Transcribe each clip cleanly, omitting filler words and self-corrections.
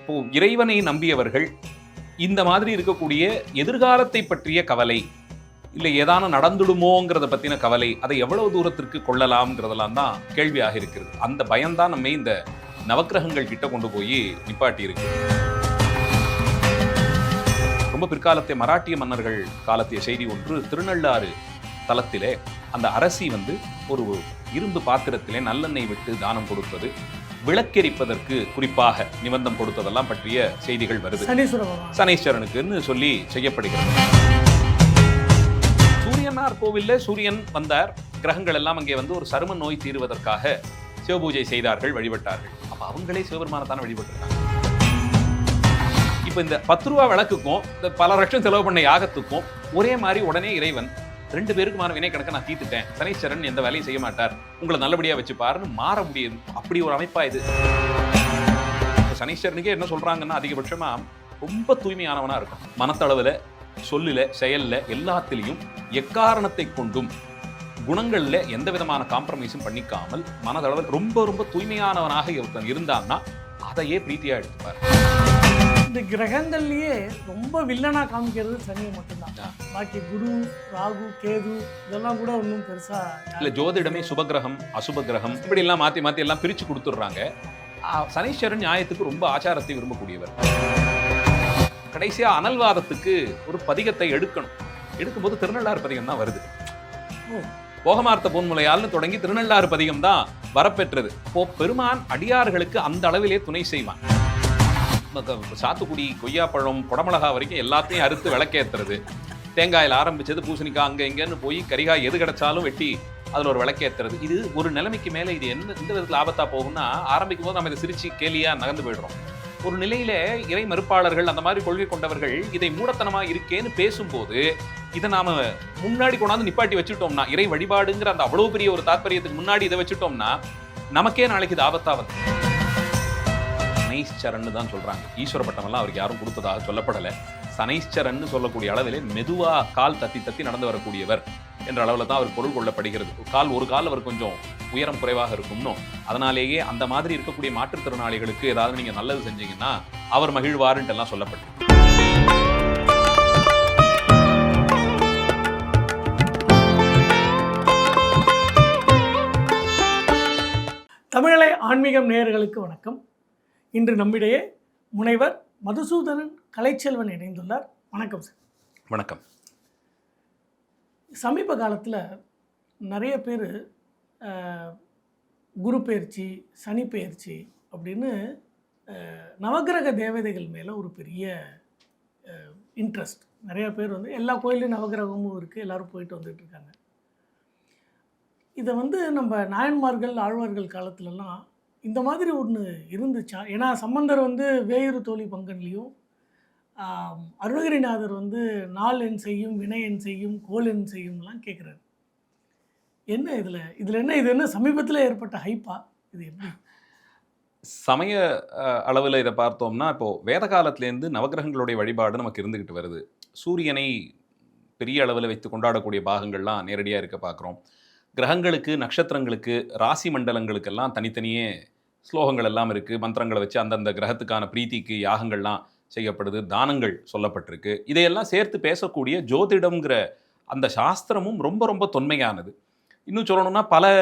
இப்போ இறைவனை நம்பியவர்கள் இந்த மாதிரி இருக்கக்கூடிய எதிர்காலத்தை பற்றிய கவலை, இல்லை ஏதான நடந்துடுமோங்கிறத பற்றின கவலை, அதை எவ்வளவு தூரத்திற்கு கொள்ளலாம்ங்கிறதெல்லாம் தான் கேள்வியாக இருக்கிறது. அந்த பயம்தான் நம்ம இந்த நவக்கிரகங்கள் கிட்ட கொண்டு போய் நிப்பாட்டி இருக்கு. ரொம்ப பிற்காலத்தை மராட்டிய மன்னர்கள் காலத்திய செய்தி ஒன்று, திருநள்ளாறு தலத்திலே அந்த அரசி ஒரு இரும்பு பாத்திரத்திலே நல்லெண்ணெய் விட்டு தானம் கொடுத்தது, விளக்கெரிப்பதற்கு குறிப்பாக நிபந்தம் கொடுத்ததெல்லாம் பற்றிய செய்திகள் வருது. சனீஸ்வரனுக்குன்னு சொல்லி செய்யப்படுகிறது. சூரியனார் கோவில்ல சூரியன் வந்தார், கிரகங்கள் எல்லாம் அங்கே ஒரு சரும நோய் தீர்வதற்காக சிவபூஜை செய்தார்கள், வழிபட்டார்கள். அப்ப அவங்களே சிவபெருமானத்தான வழிபட்டிருக்காங்க. இப்ப இந்த 10 ரூபா விளக்குக்கும் இந்த பல லட்சம் செலவு பண்ண யாகத்துக்கும் ஒரே மாதிரி உடனே இறைவன் 2 பேருக்குமான வினை கணக்க நான் தீர்த்துட்டேன், சனீஸ்வரன் எந்த வேலையும் செய்ய மாட்டார், உங்களை நல்லபடியா வச்சுப்பாருன்னு மாற முடியாது. அப்படி ஒரு அமைப்பா இது. சனீஸ்வரனுக்கே என்ன சொல்றாங்கன்னா, அதிகபட்சமா ரொம்ப தூய்மையானவனா இருக்கும். மனத்தளவுல, சொல்லுல, செயல்ல, எல்லாத்திலையும் எக்காரணத்தை கொண்டும் குணங்கள்ல எந்த விதமான காம்ப்ரமைஸும் பண்ணிக்காமல் மனதளவில் ரொம்ப ரொம்ப தூய்மையானவனாக இருந்தான்னா அதையே பிரீத்தியா எடுத்துப்பார். இந்த கிரகங்கள்லயே ரொம்ப வில்லனா காமிக்கிறது சனியை மட்டும்தான். பாக்கி குரு, ராகு, கேது இதெல்லாம் கூட ஒன்றும் பெருசா இல்ல. ஜோதிடமே சுபகிரகம், அசுப கிரகம் இப்படி எல்லாம் மாத்தி மாத்தி எல்லாம் பிரிச்சு கொடுத்துடுறாங்க. சனீஸ்வரன் நியாயத்துக்கு ரொம்ப ஆச்சாரத்தை விரும்பக்கூடியவர். கடைசியா அனல்வாதத்துக்கு ஒரு பதிகத்தை எடுக்கும்போது திருநள்ளாறு பதிகம் தான் வருது. போகமார்த்த பொன்முலையால்னு தொடங்கி திருநள்ளாறு பதிகம் தான் வரப்பெற்றது. இப்போ பெருமான் அடியார்களுக்கு அந்த அளவிலே துணை செய்வான். சாத்துக்குடி, கொய்யாப்பழம், குடமிளகா வரைக்கும் எல்லாத்தையும் அறுத்து விளக்கேற்றுறது, தேங்காயில் ஆரம்பிச்சது பூசணிக்காய் அங்கே இங்கேன்னு போய் கரிகாய் எது கிடைச்சாலும் வெட்டி அதில் ஒரு விளக்கேற்றுறது. இது ஒரு நிலைமைக்கு மேலே இது எந்த விதத்தில் ஆபத்தா போகும்னா, ஆரம்பிக்கும் போது நம்ம இதை சிரிச்சு கேலியா நகர்ந்து போயிடுறோம். ஒரு நிலையில இறை மறுப்பாளர்கள், அந்த மாதிரி கொள்கை கொண்டவர்கள் இதை மூடத்தனமா இருக்கேன்னு பேசும்போது இதை நாம முன்னாடி கொண்டாந்து நிப்பாட்டி வச்சுட்டோம்னா, இறை வழிபாடுங்கிற அந்த அவ்வளவு பெரிய ஒரு தாற்பயத்துக்கு முன்னாடி இதை வச்சுட்டோம்னா நமக்கே நாளைக்கு இது ஆபத்தாவது. சனீஸ்வரன் தான் சொல்றாங்க. ஈஸ்வர பட்டமெல்லாம் அவருக்கு யாரும் கொடுத்ததாக சொல்லப்படலை. சனீஸ்வரன் சொல்லக்கூடிய அளவிலே மெதுவா கால் தத்தி தத்தி நடந்து வரக்கூடியவர் என்ற அளவில் தான் அவர் பொருள் கொள்ளப்படுகிறது. ஒரு கால் அவர் கொஞ்சம் உயரம் குறைவாக இருக்கும்னோ, அதனாலேயே அந்த மாதிரி இருக்கக்கூடிய மாற்றுத்திறனாளிகளுக்கு ஏதாவது நீங்க நல்லது செஞ்சீங்கன்னா அவர் மகிழ்வாருன்ட்டு எல்லாம் சொல்லப்பட்டு. தமிழலை ஆன்மீகம் நேயர்களுக்கு வணக்கம். இன்று நம்மிடையே முனைவர் மதுசூதனன் கலைச்செல்வன் இணைந்துள்ளார். வணக்கம் சார். வணக்கம். சமீப காலத்தில் நிறைய பேர் குரு பெயர்ச்சி, சனி பெயர்ச்சி அப்படின்னு நவகிரக தேவதைகள் மேலே ஒரு பெரிய இன்ட்ரெஸ்ட். நிறையா பேர் எல்லா கோயிலையும் நவகிரகமும் இருக்குது, எல்லோரும் போயிட்டு வந்துட்டு இருக்காங்க. இதை நம்ம நாயன்மார்கள், ஆழ்வார்கள் காலத்துலலாம் இந்த மாதிரி ஒன்று இருந்துச்சா? ஏன்னா சம்பந்தர் வேயுறு தோழி பங்கன்லையும், அருணகிரிநாதர் நாள் என் செய்யும், வினை என் செய்யும், கோல் என் செய்யும்லாம் கேட்குறாரு. என்ன இதில் என்ன இது என்ன சமீபத்தில் ஏற்பட்ட ஹைப்பா? இது எப்படி சமய அளவில் இதை பார்த்தோம்னா, இப்போது வேத காலத்திலேருந்து நவகிரகங்களுடைய வழிபாடு நமக்கு இருந்துக்கிட்டு வருது. சூரியனை பெரிய அளவில் வைத்து கொண்டாடக்கூடிய பாகங்கள்லாம் நேரடியாக இருக்க பார்க்குறோம். கிரகங்களுக்கு, நட்சத்திரங்களுக்கு, ராசி மண்டலங்களுக்கெல்லாம் தனித்தனியே ஸ்லோகங்கள் எல்லாம் இருக்குது. மந்திரங்களை வச்சு அந்தந்த கிரகத்துக்கான பிரீத்திக்கு யாகங்கள்லாம் செய்யப்படுது, தானங்கள் சொல்லப்பட்டிருக்கு. இதையெல்லாம் சேர்த்து பேசக்கூடிய ஜோதிடம்ங்கிற அந்த சாஸ்திரமும் ரொம்ப ரொம்ப தொன்மையானது. இன்னும் சொல்லணும்னா பல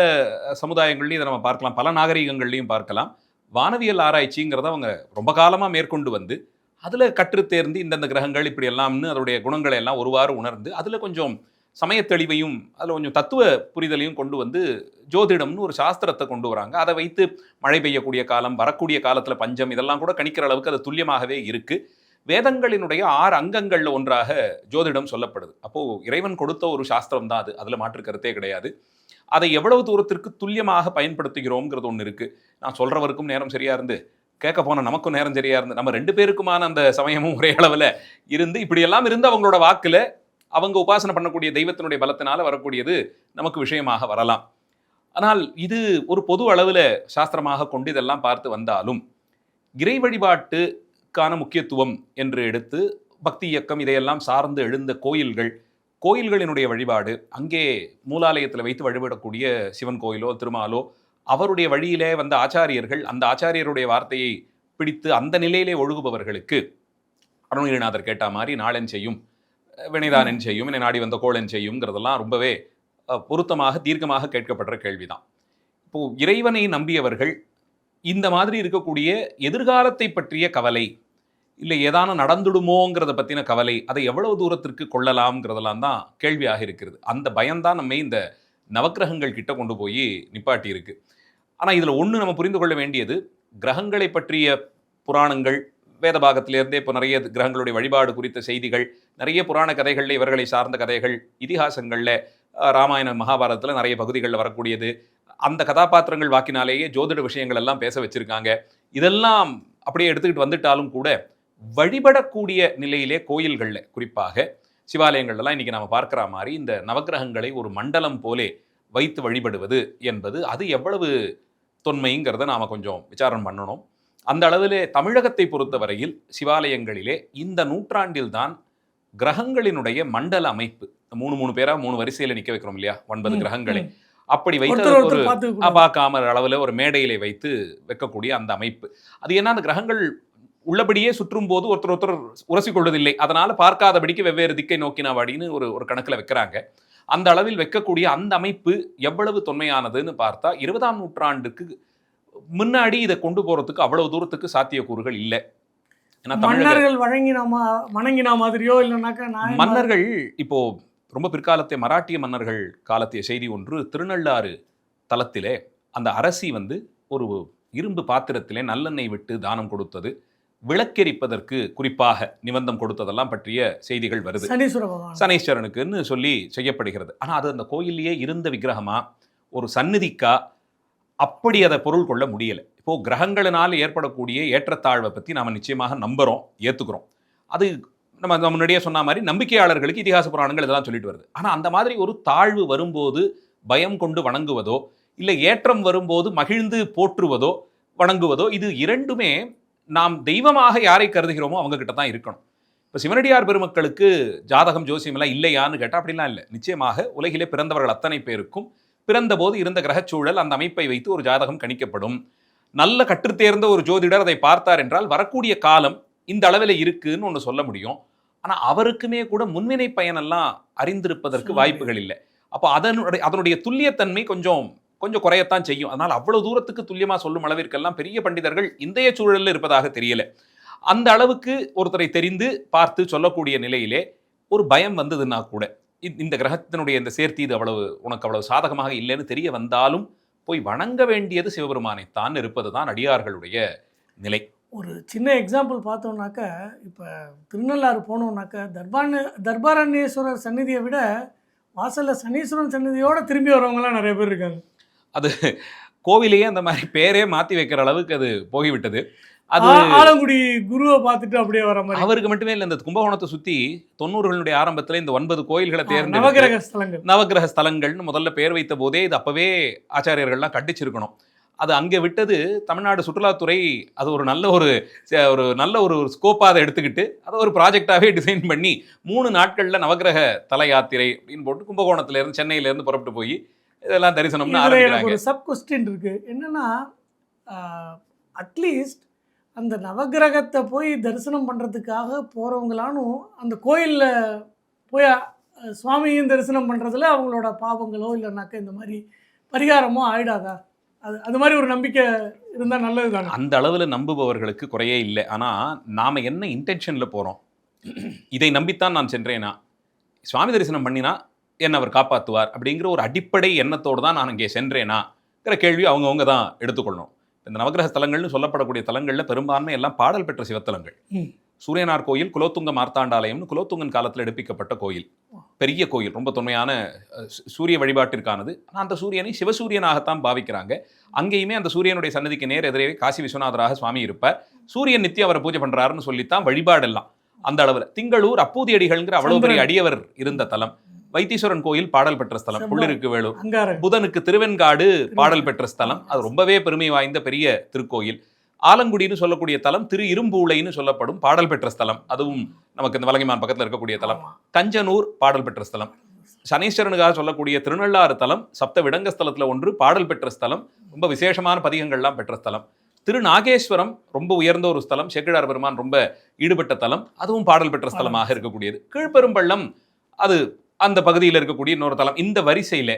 சமுதாயங்கள்லையும் இதை நம்ம பார்க்கலாம், பல நாகரிகங்கள்லையும் பார்க்கலாம். வானவியல் ஆராய்ச்சிங்கிறத அவங்க ரொம்ப காலமாக மேற்கொண்டு அதில் கற்றுத்தேர்ந்து இந்தந்த கிரகங்கள் இப்படி எல்லாம்னு அதோடைய குணங்களை எல்லாம் ஒருவாறு உணர்ந்து அதில் கொஞ்சம் சமயத்தெளிவையும் அதில் கொஞ்சம் தத்துவ புரிதலையும் கொண்டு ஜோதிடம்னு ஒரு சாஸ்திரத்தை கொண்டு வராங்க. அதை வைத்து மழை பெய்யக்கூடிய காலம், வரக்கூடிய காலத்தில் பஞ்சம், இதெல்லாம் கூட கணிக்கிற அளவுக்கு அது துல்லியமாகவே இருக்குது. வேதங்களினுடைய 6 அங்கங்களில் ஒன்றாக ஜோதிடம் சொல்லப்படுது. அப்போது இறைவன் கொடுத்த ஒரு சாஸ்திரம் தான் அது, அதில் மாற்று கருத்தே கிடையாது. அதை எவ்வளவு தூரத்திற்கு துல்லியமாக பயன்படுத்துகிறோங்கிறது ஒன்று இருக்குது. நான் சொல்கிறவருக்கும் நேரம் சரியாக இருந்து, கேட்க போன நமக்கும் நேரம் சரியாக இருந்து, நம்ம 2 பேருக்குமான அந்த சமயமும் ஒரே அளவில் இருந்து, இப்படியெல்லாம் இருந்து அவங்களோட வாக்கில் அவங்க உபாசனை பண்ணக்கூடிய தெய்வத்தினுடைய பலத்தினால வரக்கூடியது நமக்கு விஷயமாக வரலாம். ஆனால் இது ஒரு பொது அளவில் சாஸ்திரமாக கொண்டு இதெல்லாம் பார்த்து வந்தாலும், இறை வழிபாட்டுக்கான முக்கியத்துவம் என்று எடுத்து பக்தி இயக்கம் இதையெல்லாம் சார்ந்து எழுந்த கோயில்களினுடைய வழிபாடு, அங்கே மூலாலயத்தில் வைத்து வழிபடக்கூடிய சிவன் கோயிலோ திருமாலோ, அவருடைய வழியிலே வந்த ஆச்சாரியர்கள் அந்த ஆச்சாரியருடைய வார்த்தையை பிடித்து அந்த நிலையிலே ஒழுகுபவர்களுக்கு அருணகிரிநாதர் கேட்ட மாதிரி நாளென் செய்யும், வினைதான் என் செய்யும், என்னை நாடி வந்த கோளென் செய்யும்ங்கிறதெல்லாம் ரொம்பவே பொருத்தமாக தீர்க்கமாக கேட்கப்படுற கேள்விதான். இப்போ இறைவனை நம்பியவர்கள் இந்த மாதிரி இருக்கக்கூடிய எதிர்காலத்தை பற்றிய கவலை, இல்லை ஏதான நடந்துடுமோங்கிறத பற்றின கவலை, அதை எவ்வளவு தூரத்திற்கு கொள்ளலாம்ங்கிறதெல்லாம் தான் கேள்வியாக இருக்கிறது. அந்த பயம்தான் நம்ம இந்த நவக்கிரகங்கள் கிட்ட கொண்டு போய் நிப்பாட்டி இருக்கு. ஆனால் இதில் ஒன்று நம்ம புரிந்து கொள்ள வேண்டியது, கிரகங்களை பற்றிய புராணங்கள் வேத பாகத்திலிருந்தே இப்போ நிறைய கிரகங்களுடைய வழிபாடு குறித்த செய்திகள், நிறைய புராண கதைகளில் இவர்களை சார்ந்த கதைகள், இதிகாசங்களில் ராமாயண மகாபாரதத்தில் நிறைய பகுதிகளில் வரக்கூடியது, அந்த கதாபாத்திரங்கள் வாக்கினாலேயே ஜோதிட விஷயங்கள் எல்லாம் பேச வச்சிருக்காங்க. இதெல்லாம் அப்படியே எடுத்துக்கிட்டு வந்துட்டாலும் கூட வழிபடக்கூடிய நிலையிலே கோயில்களில், குறிப்பாக சிவாலயங்கள்லாம் இன்னைக்கு நம்ம பார்க்குற மாதிரி இந்த நவக்கிரகங்களை ஒரு மண்டலம் போலே வைத்து வழிபடுவது என்பது அது எவ்வளவு தொன்மைங்கிறத நாம் கொஞ்சம் விசாரம் பண்ணணும். அந்த அளவிலே தமிழகத்தை பொறுத்தவரையில் சிவாலயங்களிலே இந்த நூற்றாண்டில்தான் கிரகங்களினுடைய மண்டல அமைப்பு, 3 பேரா 3 வரிசையில் நிற்க வைக்கிறோம் இல்லையா, 9 கிரகங்களை அப்படி வைத்து ஒரு பார்க்காம அளவில் ஒரு மேடையிலே வைத்து வைக்கக்கூடிய அந்த அமைப்பு. அது என்ன, அந்த கிரகங்கள் உள்ளபடியே சுற்றும் போது ஒருத்தர் உரசி கொள்வதில்லை, அதனால பார்க்காதபடிக்கு வெவ்வேறு திக்கை நோக்கினவாடின்னு ஒரு கணக்கில் வைக்கிறாங்க. அந்த அளவில் வைக்கக்கூடிய அந்த அமைப்பு எவ்வளவு தொன்மையானதுன்னு பார்த்தா 20ஆம் நூற்றாண்டுக்கு முன்னாடி இதை கொண்டு போறதுக்கு அவ்வளவு தூரத்துக்கு சாத்தியக்கூறுகள் இல்லை. மன்னர்கள் வணங்கினா மாதிரியோ இல்லைனாக்கா மன்னர்கள் இப்போ ரொம்ப பிற்காலத்தை மராட்டிய மன்னர்கள் காலத்திய செய்தி ஒன்று, திருநள்ளாறு தலத்திலே அந்த அரசி ஒரு இரும்பு பாத்திரத்திலே நல்லெண்ணெய் விட்டு தானம் கொடுத்தது, விளக்கெரிப்பதற்கு குறிப்பாக நிபந்தம் கொடுத்ததெல்லாம் பற்றிய செய்திகள் வருது. சனீஸ்வரனுக்குன்னு சொல்லி செய்யப்படுகிறது. ஆனால் அது அந்த கோயிலேயே இருந்த விக்கிரகமா, ஒரு சந்நிதிக்கா, அப்படி அதை பொருள் கொள்ள முடியலை. இப்போது கிரகங்களினால் ஏற்படக்கூடிய ஏற்றத்தாழ்வை பற்றி நாம் நிச்சயமாக நம்புகிறோம், ஏற்றுக்கிறோம். அது நம்ம முன்னாடியே சொன்ன மாதிரி நம்பிக்கையாளர்களுக்கு இதிகாச புராணங்கள் இதெல்லாம் சொல்லிட்டு வருது. ஆனால் அந்த மாதிரி ஒரு தாழ்வு வரும்போது பயம் கொண்டு வணங்குவதோ, இல்லை ஏற்றம் வரும்போது மகிழ்ந்து போற்றுவதோ வணங்குவதோ, இது இரண்டுமே நாம் தெய்வமாக யாரை கருதுகிறோமோ அவங்க கிட்ட தான் இருக்கணும். இப்போ சிவனடியார் பெருமக்களுக்கு ஜாதகம் ஜோசியம் எல்லாம் இல்லையான்னு கேட்டால் அப்படிலாம் இல்லை. நிச்சயமாக உலகிலே பிறந்தவர்கள் அத்தனை பேருக்கும் பிறந்தபோது இருந்த கிரகச்சூழல் அந்த அமைப்பை வைத்து ஒரு ஜாதகம் கணிக்கப்படும். நல்ல கற்றுத்தேர்ந்த ஒரு ஜோதிடர் அதை பார்த்தார் என்றால் வரக்கூடிய காலம் இந்த அளவில் இருக்குன்னு ஒன்று சொல்ல முடியும். ஆனால் அவருக்குமே கூட முன்வினை பயனெல்லாம் அறிந்திருப்பதற்கு வாய்ப்புகள் இல்லை. அப்போ அதனுடைய துல்லியத்தன்மை கொஞ்சம் குறையத்தான் செய்யும். அதனால் அவ்வளவு தூரத்துக்கு துல்லியமாக சொல்லும் அளவிற்கெல்லாம் பெரிய பண்டிதர்கள் இன்றைய சூழலில் இருப்பதாக தெரியல. அந்த அளவுக்கு ஒருத்தரை தெரிந்து பார்த்து சொல்லக்கூடிய நிலையிலே ஒரு பயம் வந்ததுன்னா கூட, இந்த கிரகத்தினுடைய இந்த சேர்த்தி இது உனக்கு அவ்வளவு சாதகமாக இல்லைன்னு தெரிய வந்தாலும் போய் வணங்க வேண்டியது சிவபெருமானைத்தான் இருப்பது தான் அடியார்களுடைய நிலை. ஒரு சின்ன எக்ஸாம்பிள் பார்த்தோம்னாக்க, இப்போ திருநள்ளாறு போனோம்னாக்க தர்பாரண்யேஸ்வரர் சந்நிதியை விட வாசலில் சனீஸ்வரன் சந்நிதியோடு திரும்பி வரவங்களாம் நிறைய பேர் இருக்காங்க. அது கோவிலையே அந்த மாதிரி பேரே மாற்றி வைக்கிற அளவுக்கு அது போய்விட்டது. அது ஆலங்குடி குருவை பார்த்துட்டு அப்படியே வர மாதிரி. அவருக்கு மட்டுமே இல்லை, இந்த கும்பகோணத்தை சுற்றி 90களுடைய ஆரம்பத்தில் இந்த 9 கோயில்களை தேர்ந்தெடுத்து நவகிரக ஸ்தலங்கள்னு முதல்ல பேர் வைத்த போதே இது அப்பவே ஆச்சாரியர்கள்லாம் கண்டிச்சிருக்கணும். அது அங்கே விட்டது தமிழ்நாடு சுற்றுலாத்துறை. அது ஒரு நல்ல ஒரு ஸ்கோப்பாக அதை எடுத்துக்கிட்டு அதை ஒரு ப்ராஜெக்டாகவே டிசைன் பண்ணி 3 நாட்களில் நவகிரக தல யாத்திரை அப்படின்னு போட்டு கும்பகோணத்திலேருந்து சென்னையிலேருந்து புறப்பட்டு போய் இதெல்லாம் தரிசனம்னு ஆரம்பிக்கிறாங்க. ஒரு சப் கொஸ்டின் இருக்கு என்னன்னா, அட்லீஸ்ட் அந்த நவகிரகத்தை போய் தரிசனம் பண்ணுறதுக்காக போகிறவங்களானும் அந்த கோயிலில் போய் சுவாமியும் தரிசனம் பண்ணுறதுல அவங்களோட பாவங்களோ இல்லைனாக்கா இந்த மாதிரி பரிகாரமோ ஆயிடாதா? அது மாதிரி ஒரு நம்பிக்கை இருந்தால் நல்லது தானே. அந்த அளவில் நம்புபவர்களுக்கு குறையே இல்லை. ஆனால் நாம் என்ன இன்டென்ஷனில் போகிறோம், இதை நம்பித்தான் நான் சென்றேனா, சுவாமி தரிசனம் பண்ணினா என்னை அவர் காப்பாற்றுவார் அப்படிங்கிற ஒரு அடிப்படை எண்ணத்தோடு தான் நான் இங்கே சென்றேனாங்கிற கேள்வி அவங்கவுங்க தான் எடுத்துக்கொள்ளணும். இந்த நவகிரக ஸ்தலங்கள்னு சொல்லப்படக்கூடிய தலங்களில் பெரும்பான்மை எல்லாம் பாடல் பெற்ற சிவத்தலங்கள். சூரியனார் கோயில் குலோத்துங்க மார்த்தாண்டாலயம்னு குலோத்துங்கன் காலத்தில் எடுப்பிக்கப்பட்ட கோயில், பெரிய கோயில், ரொம்ப தொன்மையான சூரிய வழிபாட்டிற்கானது. ஆனால் அந்த சூரியனை சிவசூரியனாகத்தான் பாவிக்கிறாங்க. அங்கேயுமே அந்த சூரியனுடைய சன்னதிக்கு நேர் எதிரே காசி விஸ்வநாதராக சுவாமி இருப்பார். சூரியன் நித்தியம் அவரை பூஜை பண்ணுறாருன்னு சொல்லித்தான் வழிபாடெல்லாம். அந்த அளவில் திங்களூர் அப்பூதியடிகள்ங்கிற அவ்வளவு பெரிய அடியவர் இருந்த தலம். வைத்தீஸ்வரன் கோயில் பாடல் பெற்ற ஸ்தலம். புள்ளிருக்கு வேலூர். புதனுக்கு திருவெண்காடு பாடல் பெற்ற ஸ்தலம். அது ரொம்பவே பெருமை வாய்ந்த பெரிய திருக்கோயில். ஆலங்குடின்னு சொல்லக்கூடிய தலம் திரு இரும்பூளைன்னு சொல்லப்படும் பாடல் பெற்ற ஸ்தலம். அதுவும் நமக்கு இந்த வலங்கைமான் பக்கத்தில் இருக்கக்கூடிய தலம். கஞ்சனூர் பாடல் பெற்ற ஸ்தலம். சனீஸ்வரனுக்காக சொல்லக்கூடிய திருநள்ளாறு தலம் சப்த விடங்க ஸ்தலத்தில் ஒன்று, பாடல் பெற்ற ஸ்தலம், ரொம்ப விசேஷமான பதிகங்கள்லாம் பெற்ற ஸ்தலம். திருநாகேஸ்வரம் ரொம்ப உயர்ந்த ஒரு ஸ்தலம், சேக்கிழார் பெருமான் ரொம்ப ஈடுபட்ட தலம், அதுவும் பாடல் பெற்ற ஸ்தலமாக இருக்கக்கூடியது. கீழ்பெரும்பள்ளம் அது அந்த பகுதியில் இருக்கக்கூடிய இன்னொரு தலம். இந்த வரிசையில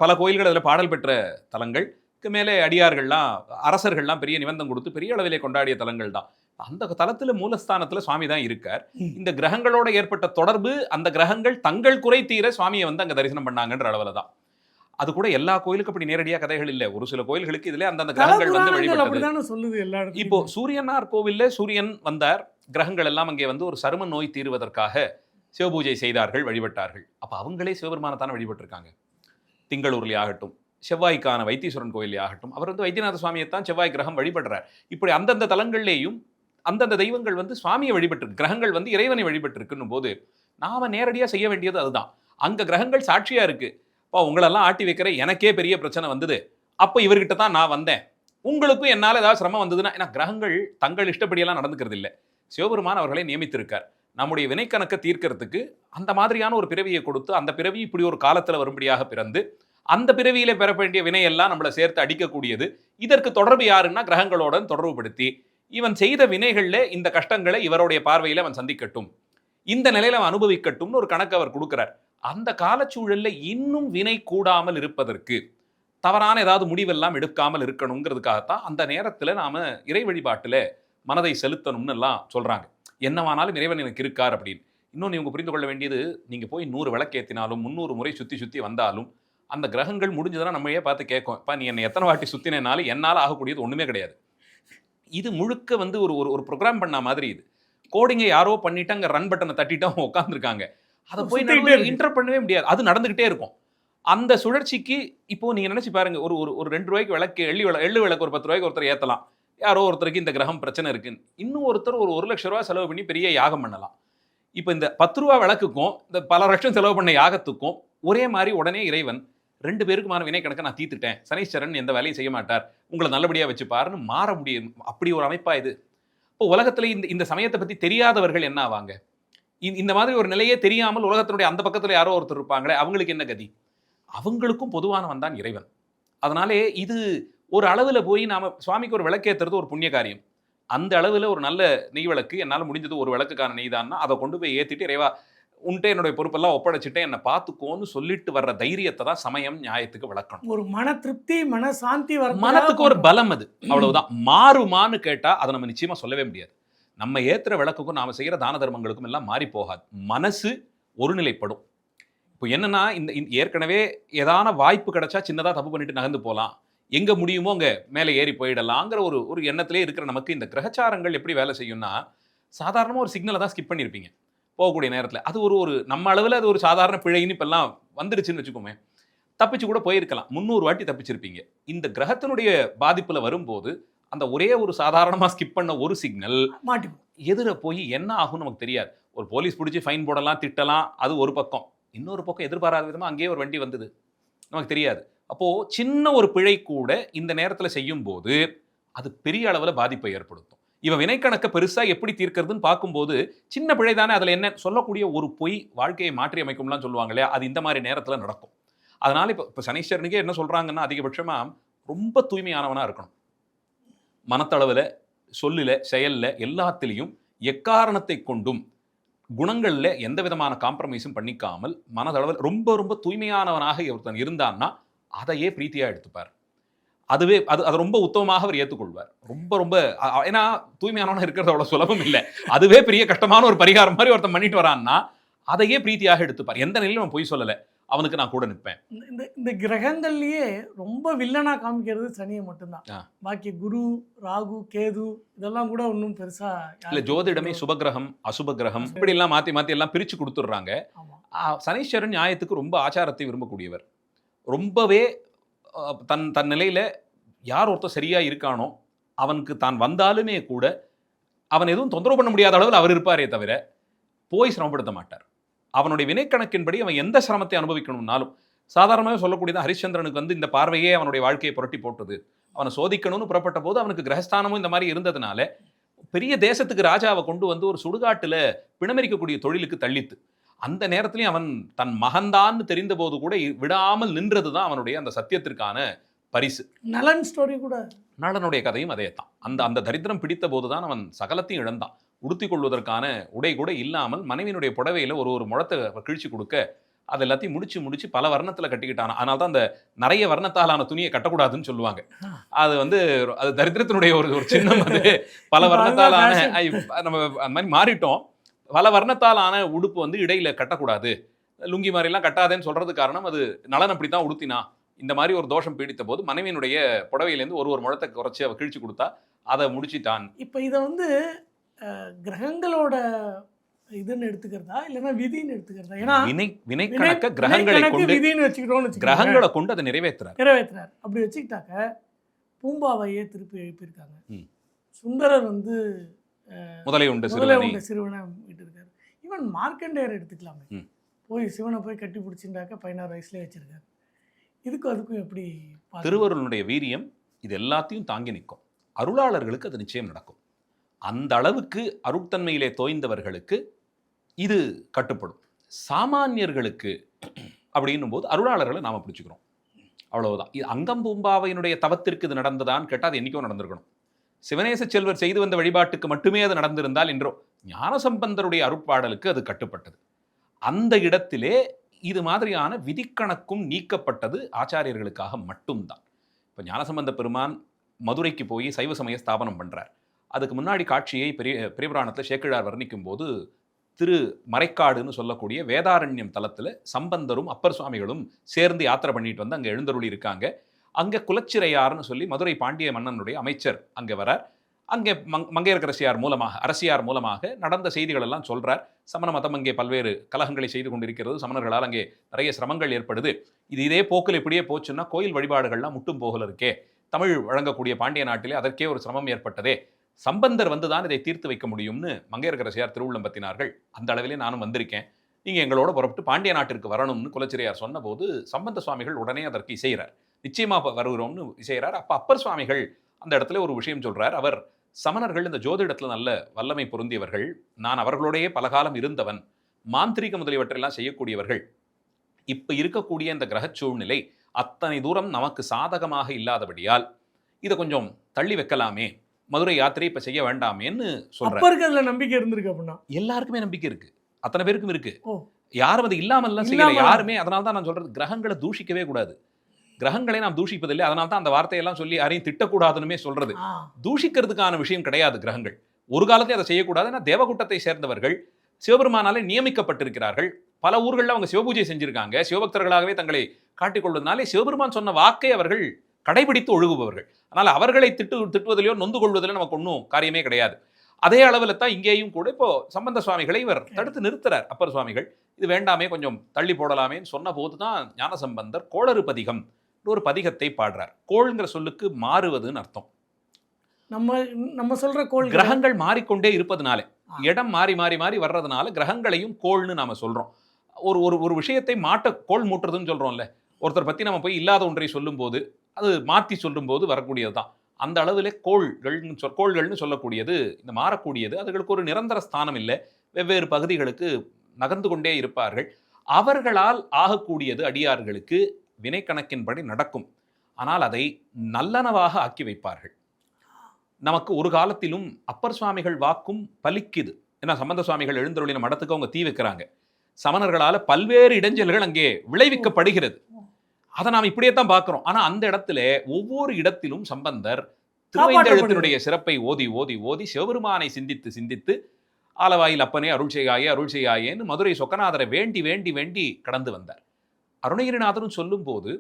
பல கோயில்கள் அதில் பாடல் பெற்ற தலங்கள், மேலே அடியார்கள்லாம் அரசர்கள்லாம் பெரிய நிபந்தம் கொடுத்து பெரிய அளவிலே கொண்டாடிய தலங்கள் தான். அந்த தலத்துல மூலஸ்தானத்துல சுவாமி தான் இருக்கார். இந்த கிரகங்களோட ஏற்பட்ட தொடர்பு, அந்த கிரகங்கள் தங்கள் குறை தீர சுவாமியை வந்து அங்க தரிசனம் பண்ணாங்கன்ற அளவுல தான். அது கூட எல்லா கோயிலுக்கும் அப்படி நேரடியா கதைகள் இல்ல. ஒரு சில கோயில்களுக்கு இதுல அந்தந்த கிரகங்கள் வந்து வழிபட்டது. இப்போ சூரியனார் கோவில்ல சூரியன் வந்தார், கிரகங்கள் எல்லாம் அங்கே வந்து ஒரு சரும நோய் தீர்வதற்காக சிவபூஜை செய்தார்கள், வழிபட்டார்கள். அப்ப அவங்களே சிவபெருமானத்தான வழிபட்டிருக்காங்க. திங்களூர்லயே ஆகட்டும், செவ்வாய்க்கான வைத்தீஸ்வரன் கோயிலே ஆகட்டும், அவர் வந்து வைத்தியநாத சுவாமியைத்தான் செவ்வாய் கிரகம் வழிபடுறார். இப்படி அந்தந்த தலங்கள்லேயும் அந்தந்த தெய்வங்கள் வந்து சுவாமியை வழிபட்டு, கிரகங்கள் வந்து இறைவனை வழிபட்டு போது நாம நேரடியாக செய்ய வேண்டியது அதுதான். அங்க கிரகங்கள் சாட்சியா இருக்கு. இப்போ உங்களெல்லாம் ஆட்டி வைக்கிற எனக்கே பெரிய பிரச்சனை வந்தது, அப்போ இவர்கிட்ட தான் நான் வந்தேன், உங்களுக்கும் என்னால் ஏதாவது சிரமம் வந்ததுன்னா, ஏன்னா கிரகங்கள் தங்கள் இஷ்டப்படியெல்லாம் நடந்துக்கிறது இல்லை. சிவபெருமான் அவர்களை நியமித்திருக்கார் நம்முடைய வினைக்கணக்கை தீர்க்கறதுக்கு. அந்த மாதிரியான ஒரு பிறவியை கொடுத்து, அந்த பிறவி இப்படி ஒரு காலத்தில் வரும்படியாக பிறந்து, அந்த பிறவியில பெற வேண்டிய வினையெல்லாம் நம்மளை சேர்த்து அடிக்கக்கூடியது. இதற்கு தொடர்பு யாருன்னா கிரகங்களோட தொடர்பு படுத்தி, இவன் செய்த வினைகள்ல இந்த கஷ்டங்களை இவருடைய பார்வையில அவன் சந்திக்கட்டும், இந்த நிலையில அவன் அனுபவிக்கட்டும்னு ஒரு கணக்கு அவர் கொடுக்கிறார். அந்த காலச்சூழல்ல இன்னும் வினை கூடாமல் இருப்பதற்கு, தவறான ஏதாவது முடிவெல்லாம் எடுக்காமல் இருக்கணுங்கிறதுக்காகத்தான் அந்த நேரத்துல நாம இறை வழிபாட்டுல மனதை செலுத்தணும்னு எல்லாம் சொல்றாங்க. என்னவானாலும் இறைவன் எனக்கு இருக்கார் அப்படின்னு. இன்னொன்று இவங்க புரிந்து கொள்ள வேண்டியது, நீங்க போய் 100 விளக்கேற்றினாலும் 300 முறை சுத்தி சுத்தி வந்தாலும் அந்த கிரகங்கள் முடிஞ்சதுன்னா நம்மளையே பார்த்து கேட்கும், இப்போ நீ என்னை எத்தனை வாட்டி சுத்தினாலும் என்னால் ஆகக்கூடியது ஒன்றுமே கிடையாது. இது முழுக்க வந்து ஒரு ஒரு ப்ரோக்ராம் பண்ண மாதிரி. இது கோடிங்கை யாரோ பண்ணிட்டு அங்கே ரன் பட்டனை தட்டிட்டு அவங்க உட்காந்துருக்காங்க. அதை போய் இன்டர் பண்ணவே முடியாது, அது நடந்துகிட்டே இருக்கும். அந்த சுழற்சிக்கு இப்போ நீங்க நினைச்சு பாருங்க, ஒரு ஒரு 2 ரூபாய்க்கு விளக்கு, எள்ளு விளக்கு ஒரு 10 ரூபாய்க்கு ஒருத்தர் ஏற்றலாம். யாரோ ஒருத்தருக்கு இந்த கிரகம் பிரச்சனை இருக்குன்னு, இன்னும் ஒருத்தர் ஒரு 1 லட்சம் ரூபாய் செலவு பண்ணி பெரிய யாகம் பண்ணலாம். இப்போ இந்த 10 ரூபா விளக்குக்கும் இந்த பல லட்சம் செலவு பண்ண யாகத்துக்கும் ஒரே மாதிரி உடனே இறைவன் 2 பேருக்குமான வினை கணக்கை நான் தீர்த்துட்டேன், சனீஸ்வரன் எந்த வேலையும் செய்ய மாட்டார், உங்களை நல்லபடியாக வச்சுப்பாருன்னு மாற முடியும். அப்படி ஒரு அமைப்பா இது. இப்போ உலகத்துல இந்த சமயத்தை பத்தி தெரியாதவர்கள் என்ன ஆவாங்க? இந்த மாதிரி ஒரு நிலையே தெரியாமல் உலகத்தினுடைய அந்த பக்கத்துல யாரோ ஒருத்தர் இருப்பாங்களே, அவங்களுக்கு என்ன கதி? அவங்களுக்கும் பொதுவானவன் தான் இறைவன். அதனாலே இது ஒரு அளவுல போய் நாம சுவாமிக்கு ஒரு விளக்கேற்றுறது ஒரு புண்ணிய காரியம். அந்த அளவுல ஒரு நல்ல நெய் விளக்கு, என்னால் முடிஞ்சது ஒரு விளக்குக்கான நெய் தான்னா அதை கொண்டு போய் ஏற்றிட்டு, இறைவா உன்ட்டே என்னுடைய பொறுப்பெல்லாம் ஒப்படைச்சிட்டேன், என்னை பார்த்துக்கோன்னு சொல்லிட்டு வர்ற தைரியத்தை தான் சமயம் நியாயத்துக்கு விளக்கணும். ஒரு மன திருப்தி, மன சாந்தி, மனத்துக்கு ஒரு பலம், அது அவ்வளவுதான். மாறுமான்னு கேட்டா அதை நம்ம நிச்சயமா சொல்லவே முடியாது. நம்ம ஏத்துற விளக்குக்கும் நாம செய்யற தான தர்மங்களுக்கும் எல்லாம் மாறி போகாது. மனசு ஒருநிலைப்படும். இப்போ என்னன்னா, இந்த ஏற்கனவே ஏதான வாய்ப்பு கிடைச்சா சின்னதா தப்பு பண்ணிட்டு நகர்ந்து போகலாம், எங்க முடியுமோ அங்க மேலே ஏறி போயிடலாங்கிற ஒரு எண்ணத்திலே இருக்கிற நமக்கு இந்த கிரகச்சாரங்கள் எப்படி வேலை செய்யும்னா, சாதாரணமா ஒரு சிக்னலை தான் ஸ்கிப் பண்ணியிருப்பீங்க போகக்கூடிய நேரத்தில். அது ஒரு நம்ம அளவில் அது ஒரு சாதாரண பிழைன்னு இப்பெல்லாம் வந்துடுச்சுன்னு வச்சுக்கோமே, தப்பிச்சு கூட போயிருக்கலாம். 300 வாட்டி தப்பிச்சிருப்பீங்க. இந்த கிரகத்தினுடைய பாதிப்புல வரும்போது அந்த ஒரே ஒரு சாதாரணமாக ஸ்கிப் பண்ண ஒரு சிக்னல் மாட்டிக்கும். எதிர போய் என்ன ஆகும் நமக்கு தெரியாது. ஒரு போலீஸ் பிடிச்சி ஃபைன் போடலாம், திட்டலாம், அது ஒரு பக்கம். இன்னொரு பக்கம் எதிர்பாராத விதமாக அங்கேயே ஒரு வண்டி வந்தது, நமக்கு தெரியாது. அப்போ சின்ன ஒரு பிழை கூட இந்த நேரத்தில் செய்யும் போது அது பெரிய அளவில் பாதிப்பை ஏற்படுத்தும். இவன் வினைக்கணக்கை பெருசா எப்படி தீர்க்கிறதுன்னு பார்க்கும்போது சின்ன பிழை தானே, அதில் என்ன சொல்லக்கூடிய ஒரு பொய் வாழ்க்கையை மாற்றி அமைக்கும்லாம் சொல்லுவாங்க இல்லையா, அது இந்த மாதிரி நேரத்தில் நடக்கும். அதனால இப்போ சனீஸ்வரனுக்கே என்ன சொல்றாங்கன்னா, அதிகபட்சமா ரொம்ப தூய்மையானவனா இருக்கணும். மனத்தளவில், சொல்லில, செயல்ல, எல்லாத்திலையும் எக்காரணத்தை கொண்டும் குணங்கள்ல எந்த விதமான காம்ப்ரமைஸும் பண்ணிக்காமல் மனதளவில் ரொம்ப ரொம்ப தூய்மையானவனாக ஒருத்தன் இருந்தான்னா அதையே பிரீத்தியா எடுத்துப்பார். அதுவே அது ரொம்ப உத்தமமாக அவர் ஏற்றுக்கொள்வார். ரொம்ப ரொம்ப ஏன்னா தூய்மையானவனா இருக்கிறது அவ்வளவு சுலபம் இல்லை. அதுவே பெரிய கஷ்டமான ஒரு பரிகாரம் மாதிரி ஒருத்தன் பண்ணிட்டு வரான்னா அதையே பிரீத்தியாக எடுத்துப்பார். எந்த நிலையிலும் அவன் பொய் சொல்லலை, அவனுக்கு நான் கூட நிற்பேன். இந்த கிரகங்கள்லயே ரொம்ப வில்லனா காமிக்கிறது சனியை மட்டும்தான். பாக்கி குரு, ராகு, கேது இதெல்லாம் கூட ஒன்றும் பெருசா இல்ல. ஜோதிடமே சுபகிரகம், அசுபகிரகம் இப்படி எல்லாம் மாத்தி மாத்தி எல்லாம் பிரிச்சு கொடுத்துடுறாங்க. சனீஸ்வரன் நியாயத்துக்கு ரொம்ப ஆச்சாரத்தை விரும்பக்கூடியவர். ரொம்பவே தன் நிலையில யார் ஒருத்தர் சரியா இருக்கானோ அவனுக்கு தான் வந்தாலுமே கூட அவன் எதுவும் தொந்தரவு பண்ண முடியாத அளவில் அவர் இருப்பாரே தவிர போய் சிரமப்படுத்த மாட்டார். அவனுடைய வினைக்கணக்கின்படி அவன் எந்த சிரமத்தை அனுபவிக்கணும்னாலும், சாதாரணமாக சொல்லக்கூடியதான் ஹரிச்சந்திரனுக்கு வந்து இந்த பார்வையே அவனுடைய வாழ்க்கையை புரட்டி போட்டது. அவனை சோதிக்கணும்னு புறப்பட்ட போது அவனுக்கு கிரகஸ்தானமும் இந்த மாதிரி இருந்ததுனால பெரிய தேசத்துக்கு ராஜாவை கொண்டு வந்து ஒரு சுடுகாட்டுல பிணமரிக்கக்கூடிய தொழிலுக்கு தள்ளித்து. அந்த நேரத்திலையும் அவன் தன் மகன்தான்னு தெரிந்த போது கூட விடாமல் நின்றது தான் அவனுடைய அந்த சத்தியத்திற்கான பரிசு. நலன் ஸ்டோரி கூட நளனுடைய கதையும் அதே தான். அந்த அந்த தரித்திரம் பிடித்த போதுதான் அவன் சகலத்தையும் இழந்தான். உடுத்திக் கொள்வதற்கான உடை கூட இல்லாமல் மனைவியினுடைய புடவையில ஒரு ஒரு முழத்தை கிழிச்சு கொடுக்க அது எல்லாத்தையும் முடிச்சு முடிச்சு பல வர்ணத்துல கட்டிக்கிட்டான். அதனால தான் அந்த நிறைய வர்ணத்தாலான துணியை கட்டக்கூடாதுன்னு சொல்லுவாங்க. அது வந்து அது தரித்திரத்தினுடைய ஒரு ஒரு சின்னம். அது பல இப்ப அதுதான் வர்ணத்தாலான fashion. நம்ம அந்த மாதிரி மாறிட்டோம். பல வர்ணத்தாலான உடுப்பு வந்து இடையில கட்டக்கூடாது, லுங்கி மாதிரி எல்லாம் கட்டாதேன்னு சொல்றது காரணம் அது நளன் அப்படித்தான் உடுத்தினா. இந்த மாதிரி ஒரு தோஷம் பீடித்த போது மனைவியினுடைய புடவையிலேருந்து ஒரு ஒரு முழத்தை குறைச்சி அவ கிழிச்சு கொடுத்தா அதை முடிச்சிட்டான். இப்போ இதை வந்து கிரகங்களோட இதுன்னு எடுத்துக்கிறதா இல்லைன்னா விதின்னு எடுத்துக்கிறதா? ஏன்னா வினை வினை வினை கணக்க கிரகங்களை கணக்கு கொண்டு விதின்னு வச்சுக்கிட்டோம்னு வச்சுக்கோங்க, கிரகங்களை கொண்டு அதை நிறைவேற்றுறார். நிறைவேற்றுறார். அப்படி வச்சுக்கிட்டாக்க பூம்பாவையே திருப்பி எழுப்பியிருக்காங்க. ம். சுந்தரர் வந்து முதலை உண்டு முதலை சிறுவனை. உண்ட சிறுவனை விட்டுருக்காரு. ஈவன் மார்க்கண்டேயர் எடுத்துக்கலாமே, ம். போய் சிவனை போய் கட்டி பிடிச்சிருந்தாக்க 16 வயசுலேயே வச்சிருக்காரு. இதுக்கும் அதுக்கும் எப்படி பார்க்கறது? திருவருளுடைய வீரியம் இது எல்லாத்தையும் தாங்கி நிற்கும். அருளாளர்களுக்கு அது நிச்சயம் நடக்கும். அந்த அளவுக்கு அருட்தன்மையிலே தோய்ந்தவர்களுக்கு இது கட்டுப்படும். சாமானியர்களுக்கு அப்படின்னும் போது அருளாளர்களை நாம பிடிச்சுக்கிறோம், அவ்வளவுதான். இது அங்கம் பூம்பாவையினுடைய தவத்திற்கு இது நடந்ததான்னு கேட்டால் அது என்னைக்கோ நடந்திருக்கணும். சிவநேச செல்வர் செய்து வந்த வழிபாட்டுக்கு மட்டுமே அது நடந்திருந்தால் என்றோ, ஞானசம்பந்தருடைய அருட்பாடலுக்கு அது கட்டுப்பட்டது. அந்த இடத்திலே இது மாதிரியான விதிக்கணக்கும் நீக்கப்பட்டது ஆச்சாரியர்களுக்காக மட்டும்தான். இப்போ ஞானசம்பந்த பெருமான் மதுரைக்கு போய் சைவ சமய ஸ்தாபனம் பண்றார். அதுக்கு முன்னாடி காட்சியை பெரிய புராணத்தில் சேக்கிழார் வர்ணிக்கும் போது திரு மறைக்காடுன்னு சொல்லக்கூடிய வேதாரண்யம் தலத்தில் சம்பந்தரும் அப்பர் சுவாமிகளும் சேர்ந்து யாத்திரை பண்ணிட்டு வந்து அங்கே எழுந்தருளி இருக்காங்க. அங்கே குலச்சிறையார்னு சொல்லி மதுரை பாண்டிய மன்னனுடைய அமைச்சர் அங்கே வரார். அங்கே மங்கையர்க்கரசியார் மூலமாக அரசியார் மூலமாக நடந்த செய்திகள் எல்லாம் சொல்றார். சமண மதம் அங்கே பல்வேறு கலகங்களை செய்து கொண்டிருக்கிறது, சமணர்களால் அங்கே நிறைய சிரமங்கள் ஏற்படுது. இதே போக்கில் இப்படியே போச்சுன்னா கோயில் வழிபாடுகள்லாம் முட்டும் போகல இருக்கே, தமிழ் வழங்கக்கூடிய பாண்டிய நாட்டிலே அதற்கே ஒரு சிரமம் ஏற்பட்டதே, சம்பந்தர் வந்துதான் இதை தீர்த்து வைக்க முடியும்னு மங்கையர்க்கரசியார் திருவுள்ளம் பத்தினார்கள். அந்த அளவிலே நானும் வந்திருக்கேன், நீங்க எங்களோட புறப்பட்டு பாண்டிய நாட்டிற்கு வரணும்னு குலச்சிறையார் சொன்னபோது சம்பந்த சுவாமிகள் உடனே அதற்கு இசைகிறார். நிச்சயமா வருகிறோம்னு இசைகிறார். அப்ப அப்பர் சுவாமிகள் அந்த இடத்துல ஒரு விஷயம் சொல்றார். அவர் சமணர்கள் இந்த ஜோதிடத்துல நல்ல வல்லமை பொருந்தியவர்கள், நான் அவர்களோடையே பலகாலம் இருந்தவன், மாந்திரிக முதலியவற்றெல்லாம் செய்யக்கூடியவர்கள். இப்ப இருக்கக்கூடிய இந்த கிரக சூழ்நிலை அத்தனை தூரம் நமக்கு சாதகமாக இல்லாதபடியால் இதை கொஞ்சம் தள்ளி வைக்கலாமே, மதுரை யாத்திரை இப்ப செய்ய வேண்டாமேன்னு சொல்றார். அப்பருக்கு அதுல நம்பிக்கை இருந்திருக்கு அப்படின்னா? எல்லாருக்குமே நம்பிக்கை இருக்கு, அத்தனை பேருக்கும் இருக்கு. ஓ. யாரும் அது இல்லாமல்லாம் செய்யல இல்லாம- யாருமே. அதனால தான் நான் சொல்றது, கிரகங்களை தூஷிக்கவே கூடாது. கிரகங்களை நாம் தூஷிப்பதில்லை. அதனால தான் அந்த வார்த்தையெல்லாம் சொல்லி யாரையும் திட்டக்கூடாதுன்னு சொல்றது. ஆ. தூஷிக்கிறதுக்கான விஷயம் கிடையாது கிரகங்கள். ஒரு காலத்தையும் அதை செய்யக்கூடாது. ஏன்னா தேவகுட்டத்தை சேர்ந்தவர்கள் சிவபெருமானாலே நியமிக்கப்பட்டிருக்கிறார்கள். பல ஊர்களில் அவங்க சிவபூஜை செஞ்சிருக்காங்க, சிவபக்தர்களாகவே தங்களை காட்டிக்கொள்வதனாலே சிவபெருமான் சொன்ன வாக்கை அவர்கள் கடைபிடித்து ஒழுகுபவர்கள். அதனால் அவர்களை திட்டுவதிலையோ நொந்து கொள்வதிலோ நமக்கு ஒன்றும் காரியமே கிடையாது. அதே அளவில் தான் இங்கேயும் கூட இப்போ சம்பந்த சுவாமிகளை இவர் தடுத்து நிறுத்துறார். அப்பர் சுவாமிகள் இது வேண்டாமே, கொஞ்சம் தள்ளி போடலாமேன்னு சொன்ன போது தான் ஞானசம்பந்தர் கோளறு பதிகம் ஒரு பதிகத்தை பாடுறார். கோள்ங்கிற சொல்லுக்கு மாறுவதுன்னு அர்த்தம். நம்ம சொல்ற கோள் கிரகங்கள் மாறிக்கொண்டே இருப்பதனால, இடம் மாறி மாறி மாறி வர்றதுனால கிரகங்களையும் கோள்னு நாம சொல்றோம். ஒரு ஒரு ஒரு விஷயத்தை கோள் மூட்டுறதுன்னு சொல்றோம்ல, ஒருத்தர் பத்தி நம்ம போய் இல்லாத ஒன்றை சொல்லும் போது அது மாற்றி சொல்லும் போது வரக்கூடியதுதான். அந்த அளவில் கோள்கள்னு சொல்லக்கூடியது இந்த மாறக்கூடியது. அதுகளுக்கு ஒரு நிரந்தர ஸ்தானம் இல்லை, வெவ்வேறு பகுதிகளுக்கு நகர்ந்து கொண்டே இருப்பார்கள். அவர்களால் ஆகக்கூடியது அடியார்களுக்கு வினை கணக்கின்படி நடக்கும். ஆனால் அதை நல்லனவாக ஆக்கி வைப்பார்கள். நமக்கு ஒரு காலத்திலும் அப்பர் சுவாமிகள் வாக்கும் பலிக்குது. ஏன்னா சம்பந்த சுவாமிகள் எழுந்தருளின மடத்துக்கு அவங்க தீ வைக்கிறாங்க. சமணர்களால பல்வேறு இடைஞ்சல்கள் அங்கே விளைவிக்கப்படுகிறது. அதை நாம் இப்படியே தான் பார்க்கிறோம். ஆனா அந்த இடத்துல ஒவ்வொரு இடத்திலும் சம்பந்தர் திருவைந்தெழுத்தினுடைய சிறப்பை ஓதி ஓதி ஓதி சிவபெருமானை சிந்தித்து சிந்தித்து ஆலவாயில் அப்பனே அருள் செய்யாயேன்னு மதுரை சொக்கநாதரை வேண்டி வேண்டி வேண்டி கடந்து வந்தார். அருணகிரிநாதரும் சொல்லும் போது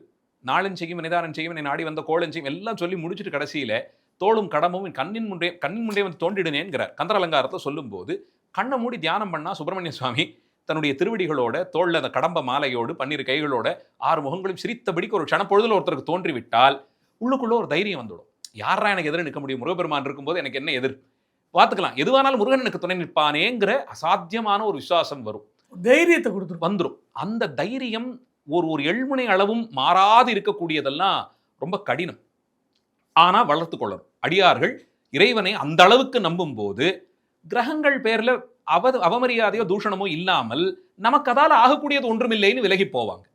நாளன் செய்யும் நிதானம் செய்யும் நாடி வந்த கோளன் செய்யும் எல்லாம் சொல்லி முடிச்சுட்டு கடைசியில தோளும் கடமும் கண்ணின் முண்டே வந்து தோண்டிடுனேங்கிறார். கந்தர் அலங்காரத்தை சொல்லும் போது கண்ணை மூடி தியானம் பண்ணா சுப்பிரமணிய சுவாமி தன்னுடைய திருவடிகளோட தோல்ல அந்த கடம்ப மாலையோடு 12 கைகளோட 6 முகங்களும் சிரித்தபடிக்கு ஒரு க்ஷணப்பொழுதுல ஒருத்தருக்கு தோன்றிவிட்டால் உள்ளுக்குள்ள ஒரு தைரியம் வந்துடும். யாரா எனக்கு எதிர நிற்க முடியும்? முருகப்பெருமான் இருக்கும்போது எனக்கு என்ன எதிர்? பார்த்துக்கலாம், எதுவானாலும் முருகன் எனக்கு துணை நிற்பானேங்கிற அசாத்தியமான ஒரு விசுவாசம் வரும், தைரியத்தை கொடுத்து வந்துடும். அந்த தைரியம் ஒரு எள்முனை அளவும் மாறாது இருக்கக்கூடியதெல்லாம் ரொம்ப கடினம். ஆனா வளர்த்து கொள்ளணும். அடியார்கள் இறைவனை அந்த அளவுக்கு நம்பும் போது கிரகங்கள் பேர்ல அவமரியாதையோ தூஷணமோ இல்லாமல் நமக்கு அதால ஆகக்கூடியது ஒன்றுமில்லைன்னு விலகி போவாங்க.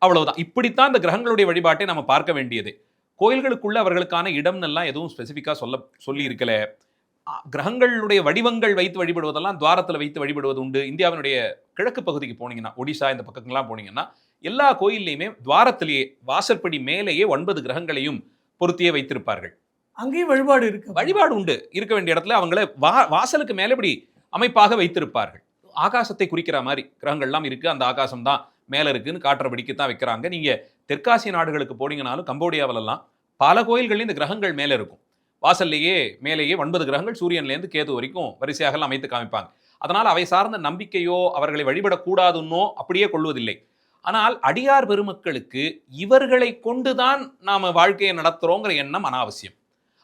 அவ்வளவுதான். இப்படித்தான் இந்த கிரகங்களுடைய வழிபாட்டை நம்ம பார்க்க வேண்டியது. கோயில்களுக்குள்ள அவர்களுக்கான இடம் எல்லாம் எதுவும் ஸ்பெசிஃபிக்கா சொல்லி இருக்கல. கிரகங்களுடைய வடிவங்கள் வைத்து வழிபடுவதெல்லாம் துவாரத்தில் வைத்து வழிபடுவது உண்டு. இந்தியாவினுடைய கிழக்கு பகுதிக்கு போனீங்கன்னா, ஒடிசா இந்த பக்கங்கள்லாம் போனீங்கன்னா, எல்லா கோயில்லையுமே துவாரத்திலேயே வாசற்படி மேலேயே 9 கிரகங்களையும் பொருத்தியே வைத்திருப்பார்கள். அங்கேயும் வழிபாடு இருக்கு. வழிபாடு உண்டு. இருக்க வேண்டிய இடத்துல அவங்கள வாசலுக்கு மேலே இப்படி அமைப்பாக வைத்திருப்பார்கள். ஆகாசத்தை குறிக்கிற மாதிரி கிரகங்கள்லாம் இருக்கு. அந்த ஆகாசம் தான் மேல இருக்குன்னு காட்டுறபடிக்கு தான் வைக்கிறாங்க. நீங்க தெற்காசிய நாடுகளுக்கு போனீங்கனாலும், கம்போடியாவிலெல்லாம் பல கோயில்கள்லையும் இந்த கிரகங்கள் மேலே இருக்கும். வாசல்லையே மேலேயே 9 கிரகங்கள் சூரியன்லேருந்து கேது வரைக்கும் வரிசையாக அமைத்து காமிப்பாங்க. அதனால் அவை சார்ந்த நம்பிக்கையோ அவர்களை வழிபடக்கூடாதுன்னோ அப்படியே கொள்வதில்லை. ஆனால் அடியார் பெருமக்களுக்கு இவர்களை கொண்டுதான் நாம வாழ்க்கையை நடத்துறோங்கிற எண்ணம் அனாவசியம்.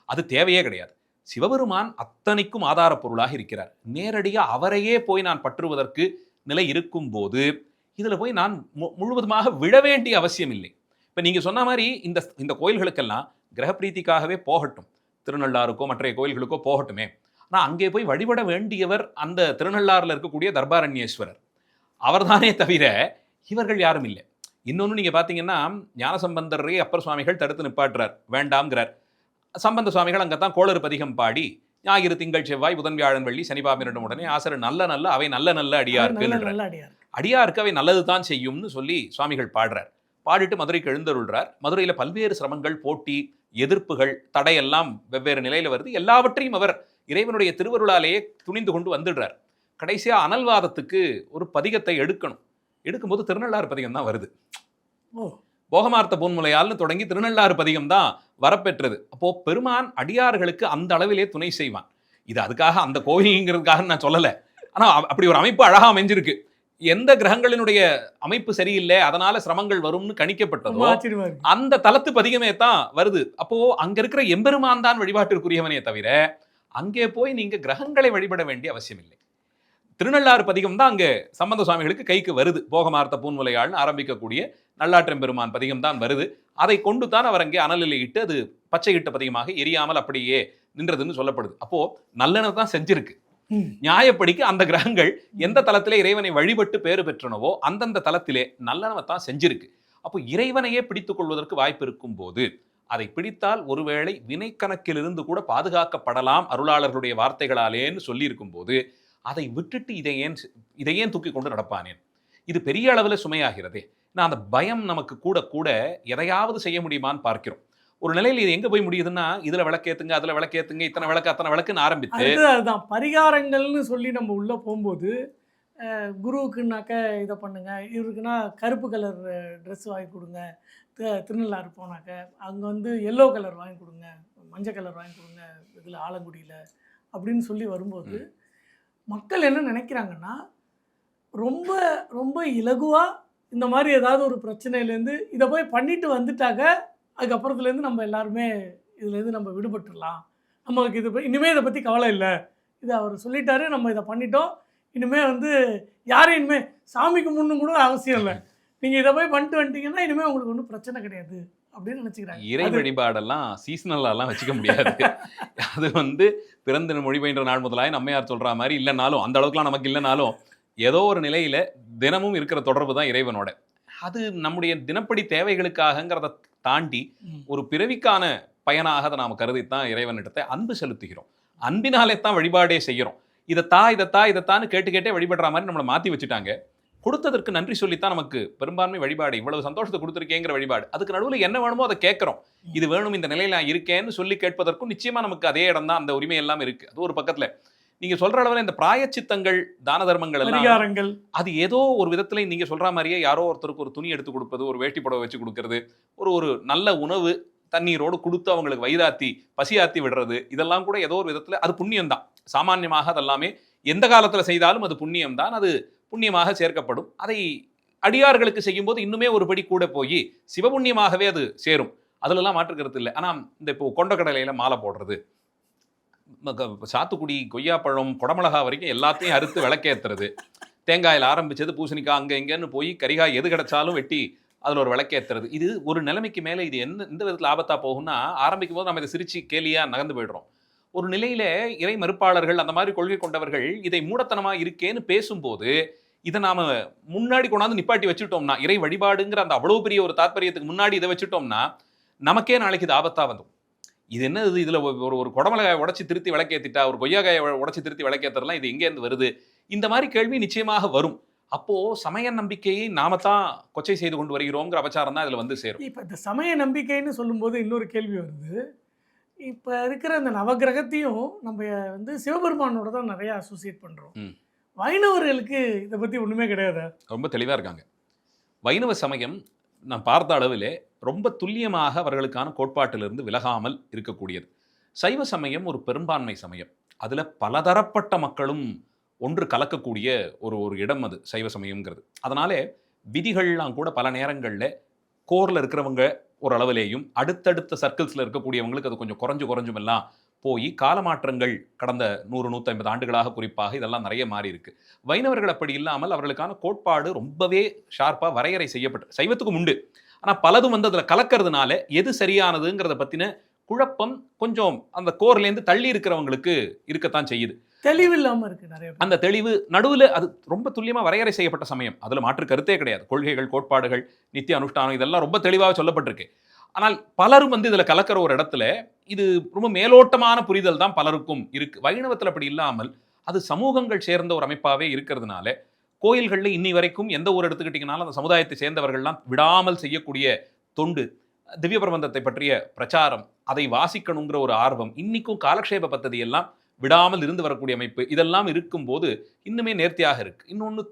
அது தேவையே கிடையாது. சிவபெருமான் அத்தனைக்கும் ஆதார பொருளாக இருக்கிறார். நேரடியா அவரையே போய் நான் பற்றுவதற்கு நிலை இருக்கும் போது இதுல போய் நான் முழுவதுமாக விழ வேண்டிய அவசியம் இல்லை. இப்ப நீங்க சொன்ன மாதிரி இந்த கோயில்களுக்கெல்லாம் கிரக பிரீத்திக்காகவே போகட்டும், திருநள்ளாறுக்கோ மற்ற கோயில்களுக்கோ போகட்டுமே. ஆனால் அங்கே போய் வழிபட வேண்டியவர் அந்த திருநள்ளாறுல இருக்கக்கூடிய தர்பாரண்யேஸ்வரர் அவர்தானே தவிர இவர்கள் யாரும் இல்லை. இன்னொன்று நீங்க பார்த்தீங்கன்னா, ஞானசம்பந்தரே அப்பர் சுவாமிகள் தடுத்து நிப்பாட்டுறார், வேண்டாம்ங்கிறார். சம்பந்த சுவாமிகள் அங்கத்தான் கோளறு பதிகம் பாடி, ஞாயிறு திங்கள் செவ்வாய் புதன் வியாழன் வெள்ளி சனிபாபிரண்டும் உடனே ஆசர் நல்ல நல்ல அவை நல்ல நல்ல அடியாருக்கு அடியாருக்கு அவை நல்லது தான் செய்யும்னு சொல்லி சுவாமிகள் பாடுறார். பாடிட்டு மதுரைக்கு எழுந்தருள்றார். மதுரையில பல்வேறு சிரமங்கள், போட்டி, எதிர்ப்புகள், தடையெல்லாம் வெவ்வேறு நிலையில வருது. எல்லாவற்றையும் அவர் இறைவனுடைய திருவருளாலேயே துணிந்து கொண்டு வந்துடுறார். கடைசியா அனல்வாதத்துக்கு ஒரு பதிகத்தை எடுக்கும்போது திருநள்ளாறு பதிகம் தான் வருது. போகமார்த்த பூன்முலையால்னு தொடங்கி திருநள்ளாறு பதிகம் தான் வரப்பெற்றது. அப்போ பெருமான் அடியார்களுக்கு அந்த அளவிலே துணை செய்வான். இது அதுக்காக அந்த கோயிலுங்கிறதுக்காக நான் சொல்லலை. ஆனா அப்படி ஒரு அமைப்பு அழகா அமைஞ்சிருக்கு. எந்த கிரகங்களினுடைய அமைப்பு சரியில்லை, அதனால சிரமங்கள் வரும்னு கணிக்கப்பட்டதோ அந்த தலத்து பதிகமே தான் வருது. அப்போ அங்க இருக்கிற எம்பெருமான் தான் வழிபாட்டிற்குரியவனே தவிர அங்கே போய் நீங்க கிரகங்களை வழிபட வேண்டிய அவசியம் இல்லை. திருநள்ளாறு பதிகம் தான் அங்கே சம்பந்த சுவாமிகளுக்கு கைக்கு வருது. போகமார்த்த பூன்முலையாள்னு ஆரம்பிக்கக்கூடிய நல்லாற்றம்பெருமான் பதிகம் தான் வருது. அதை கொண்டு தான் அவர் அங்கே அனலில் இட்டு அது பச்சையிட்ட பதிகமாக எரியாமல் அப்படியே நின்றதுன்னு சொல்லப்படுது. அப்போ நல்லெண்ண தான் செஞ்சிருக்கு. நியாயப்படிக்கு அந்த கிரகங்கள் எந்த தலத்திலே இறைவனை வழிபட்டு பேறு பெற்றனவோ அந்தந்த தலத்திலே நல்லனவத்தான் செஞ்சிருக்கு. அப்போ இறைவனையே பிடித்துக் கொள்வதற்கு வாய்ப்பு இருக்கும் போது அதை பிடித்தால் ஒருவேளை வினை கணக்கிலிருந்து கூட பாதுகாக்கப்படலாம் அருளாளர்களுடைய வார்த்தைகளாலேன்னு சொல்லி இருக்கும் போது அதை விட்டுட்டு இதை ஏன் தூக்கி கொண்டு நடப்பானேன்? இது பெரிய அளவில் சுமையாகிறதே. நான் அந்த பயம் நமக்கு கூட கூட எதையாவது செய்ய முடியுமான்னு பார்க்கிறோம். ஒரு நிலையில் இது எங்க போய் முடியுதுன்னா, இதுல விளக்கேத்துங்க, அதுல விளக்கேத்துங்க, இத்தனை விளக்கு அத்தனை விளக்குன்னு ஆரம்பித்து அதுதான் பரிகாரங்கள்னு சொல்லி நம்ம உள்ள போகும்போது, குருவுக்குனாக்க இதை பண்ணுங்க, இவருக்குன்னா கருப்பு கலர் ட்ரெஸ் வாங்கி கொடுங்க, திருநள்ளாறு போனாக்க அங்கே வந்து எல்லோ கலர் வாங்கி கொடுங்க, மஞ்சள் கலர் வாங்கி கொடுங்க இதில் ஆலங்குடியில் அப்படின்னு சொல்லி வரும்போது மக்கள் என்ன நினைக்கிறாங்கன்னா, ரொம்ப ரொம்ப இலகுவாக இந்த மாதிரி ஏதாவது ஒரு பிரச்சனையிலேருந்து இதை போய் பண்ணிட்டு வந்துட்டாக்க அதுக்கப்புறத்துலேருந்து நம்ம எல்லாருமே இதுலேருந்து நம்ம விடுபட்டுடலாம், நமக்கு இது இனிமேல் இதை பற்றி கவலை இல்லை, இதை அவர் சொல்லிட்டாரு, நம்ம இதை பண்ணிட்டோம், இனிமேல் வந்து யாரும் இனிமேல் சாமிக்கு முன்னும் கூட அவசியம் இல்லை, நீங்கள் இதை போய் பண்ணிட்டு வந்துட்டீங்கன்னா இனிமேல் உங்களுக்கு ஒன்றும் பிரச்சனை கிடையாது அப்படின்னு நினச்சிக்கிறாங்க. இறை வழிபாடெல்லாம் சீசனலாலாம் வச்சுக்க முடியாது. அது வந்து பிறந்த மொழி பயின்ற நாள் முதலாய் நம்மையார் சொல்கிற மாதிரி இல்லைனாலும், அந்த அளவுக்குலாம் நமக்கு இல்லைனாலும் ஏதோ ஒரு நிலையில் தினமும் இருக்கிற தொடர்பு தான் இறைவனோட. அது நம்முடைய தினப்படி தேவைகளுக்காகங்கிறத தாண்டி ஒரு பிறவிக்கான பயனாக அதை நாம் கருதித்தான் இறைவனிடத்தை அன்பு செலுத்துகிறோம். அன்பினாலே தான் வழிபாடே செய்கிறோம். இதைத்தான்னு கேட்டே வழிபடுற மாதிரி நம்மளை மாற்றி வச்சுட்டாங்க. கொடுத்ததற்கு நன்றி சொல்லித்தான் நமக்கு பெரும்பான்மை வழிபாடு. இவ்வளவு சந்தோஷத்தை கொடுத்துருக்கேங்கிற வழிபாடு. அதுக்கு நடுவில் என்ன வேணுமோ அதை கேட்குறோம். இது வேணும், இந்த நிலையில் நான் இருக்கேன்னு சொல்லி கேட்பதற்கும் நிச்சயமா நமக்கு அதே இடம் தான், அந்த உரிமை எல்லாம் இருக்கு. அது ஒரு பக்கத்துல நீங்க சொல்ற அளவில் இந்த பிராயச்சித்தங்கள், தான தர்மங்கள் எல்லாம் அது ஏதோ ஒரு விதத்துல நீங்க சொல்ற மாதிரியே யாரோ ஒருத்தருக்கு ஒரு துணி எடுத்து கொடுப்பது, ஒரு வேட்டி புடவை வச்சு கொடுக்கறது, ஒரு நல்ல உணவு தண்ணீரோடு கொடுத்து அவங்களுக்கு வயிறாத்தி பசியாத்தி விடுறது, இதெல்லாம் கூட ஏதோ ஒரு விதத்துல அது புண்ணியம் தான். சாமான்யமாக அதெல்லாமே எந்த காலத்துல செய்தாலும் அது புண்ணியம் தான். அது புண்ணியமாக சேர்க்கப்படும். அதை அடியார்களுக்கு செய்யும்போது இன்னுமே ஒரு படி கூட போய் சிவபுண்ணியமாகவே அது சேரும். அதுலலாம் மாற்றுக்கிறது இல்லை. ஆனால் இந்த இப்போ கொண்டக்கடலையில மாலை போடுறது, சாத்துக்குடி கொய்யாப்பழம் குடமிளகா வரைக்கும் எல்லாத்தையும் அறுத்து விளக்கேற்றுறது, தேங்காயில் ஆரம்பிச்சது பூசணிக்காய் அங்கே இங்கேன்னு போய் கரிகாய் எது கிடைச்சாலும் வெட்டி அதில் ஒரு விளக்கேற்றுறது, இது ஒரு நிலைமைக்கு மேலே இது எந்த விதத்தில் ஆபத்தாக போகும்னா, ஆரம்பிக்கும் போது நம்ம இதை சிரிச்சு கேலியாக நகர்ந்து போய்டுறோம். ஒரு நிலையில இறை மறுப்பாளர்கள் அந்த மாதிரி கொள்கை கொண்டவர்கள் இதை மூடத்தனமாக இருக்கேன்னு பேசும்போது இதை நாம முன்னாடி கொண்டாந்து நிப்பாட்டி வச்சுட்டோம்னா, இறை வழிபாடுங்கிற அந்த அவ்வளவு பெரிய ஒரு தாற்பயத்துக்கு முன்னாடி இதை வச்சுட்டோம்னா நமக்கே நாளைக்கு இது ஆபத்தா வந்துடும். இது என்ன இது, இதுல ஒரு ஒரு குடமிளகாயை உடைச்சி திருத்தி விளக்கேத்திட்டா, ஒரு கொய்யாக்காயை உடைச்சி திருத்தி விளக்கேத்தறலாம், இது எங்கேருந்து வருது? இந்த மாதிரி கேள்வி நிச்சயமாக வரும். அப்போ சமய நம்பிக்கையை நாம தான் கொச்சை செய்து கொண்டு வருகிறோங்கிற அபச்சாரம் தான் இதுல வந்து சேரும். இப்போ இந்த சமய நம்பிக்கைன்னு சொல்லும்போது இன்னொரு கேள்வி வருது. இப்போ இருக்கிற இந்த நவக்கிரகத்தையும் நம்ம வந்து சிவபெருமானோட தான் நிறைய அசோசியேட் பண்ணுறோம். வைணவர்களுக்கு இதை பற்றி ஒன்றுமே கிடையாதா? ரொம்ப தெளிவா இருக்காங்க. வைணவ சமயம் நான் பார்த்த அளவிலே ரொம்ப துல்லியமாக அவர்களுக்கான கோட்பாட்டிலிருந்து விலகாமல் இருக்கக்கூடியது. சைவ சமயம் ஒரு பெரும்பான்மை சமயம். அதுல பலதரப்பட்ட மக்களும் ஒன்று கலக்கக்கூடிய ஒரு ஒரு இடம் அது சைவ சமயம்ங்கிறது. அதனாலே விதிகள்லாம் கூட பல நேரங்கள்ல கோர்ல இருக்கிறவங்க ஒரு அளவிலேயும் அடுத்தடுத்த சர்க்கிள்ஸ்ல இருக்கக்கூடியவங்களுக்கு அது கொஞ்சம் குறைஞ்சும் எல்லாம் போய் காலமாற்றங்கள் கடந்த 100-150 ஆண்டுகளாக குறிப்பாக இதெல்லாம் நிறைய மாறி இருக்கு. வைணவர்கள் அப்படி இல்லாமல் அவர்களுக்கான கோட்பாடு ரொம்பவே ஷார்ப்பா வரையறை செய்யப்பட்டு சைவத்துக்கும் உண்டு. ஆனா பலதும் வந்து அதுல கலக்கிறதுனால எது சரியானதுங்கிறத பத்தின குழப்பம் கொஞ்சம் அந்த கோர்லேருந்து தள்ளி இருக்கிறவங்களுக்கு இருக்கத்தான் செய்யுது. தெளிவு இல்லாம இருக்கு நிறைய பேர். அந்த தெளிவு நடுவில் அது ரொம்ப துல்லியமா வரையறை செய்யப்பட்ட சமயம். அதுல மாற்று கருத்தே கிடையாது. கொள்கைகள், கோட்பாடுகள், நித்திய அனுஷ்டானம் இதெல்லாம் ரொம்ப தெளிவாக சொல்லப்பட்டிருக்கு. ஆனால் பலரும் வந்து இதுல கலக்கிற ஒரு இடத்துல இது ரொம்ப மேலோட்டமான புரிதல் தான் பலருக்கும் இருக்கு. வைணவத்தில் அப்படி இல்லாமல் அது சமூகங்கள் சேர்ந்த ஒரு அமைப்பாவே இருக்கிறதுனால கோயில்களில் இன்னி வரைக்கும் எந்த ஒரு எடுத்துக்கிட்டீங்கனாலும் அந்த சமுதாயத்தை சேர்ந்தவர்கள்லாம் விடாமல் செய்யக்கூடிய தொண்டு, திவ்ய பிரபந்தத்தை பற்றிய பிரச்சாரம், அதை வாசிக்கணுங்கிற ஒரு ஆர்வம், இன்னைக்கும் காலக்ஷேப பத்ததி எல்லாம் விடாமல் இருந்து வரக்கூடிய அமைப்பு, இதெல்லாம் இருக்கும்போது இன்னுமே நேர்த்தியாக இருக்கு. இன்னொன்று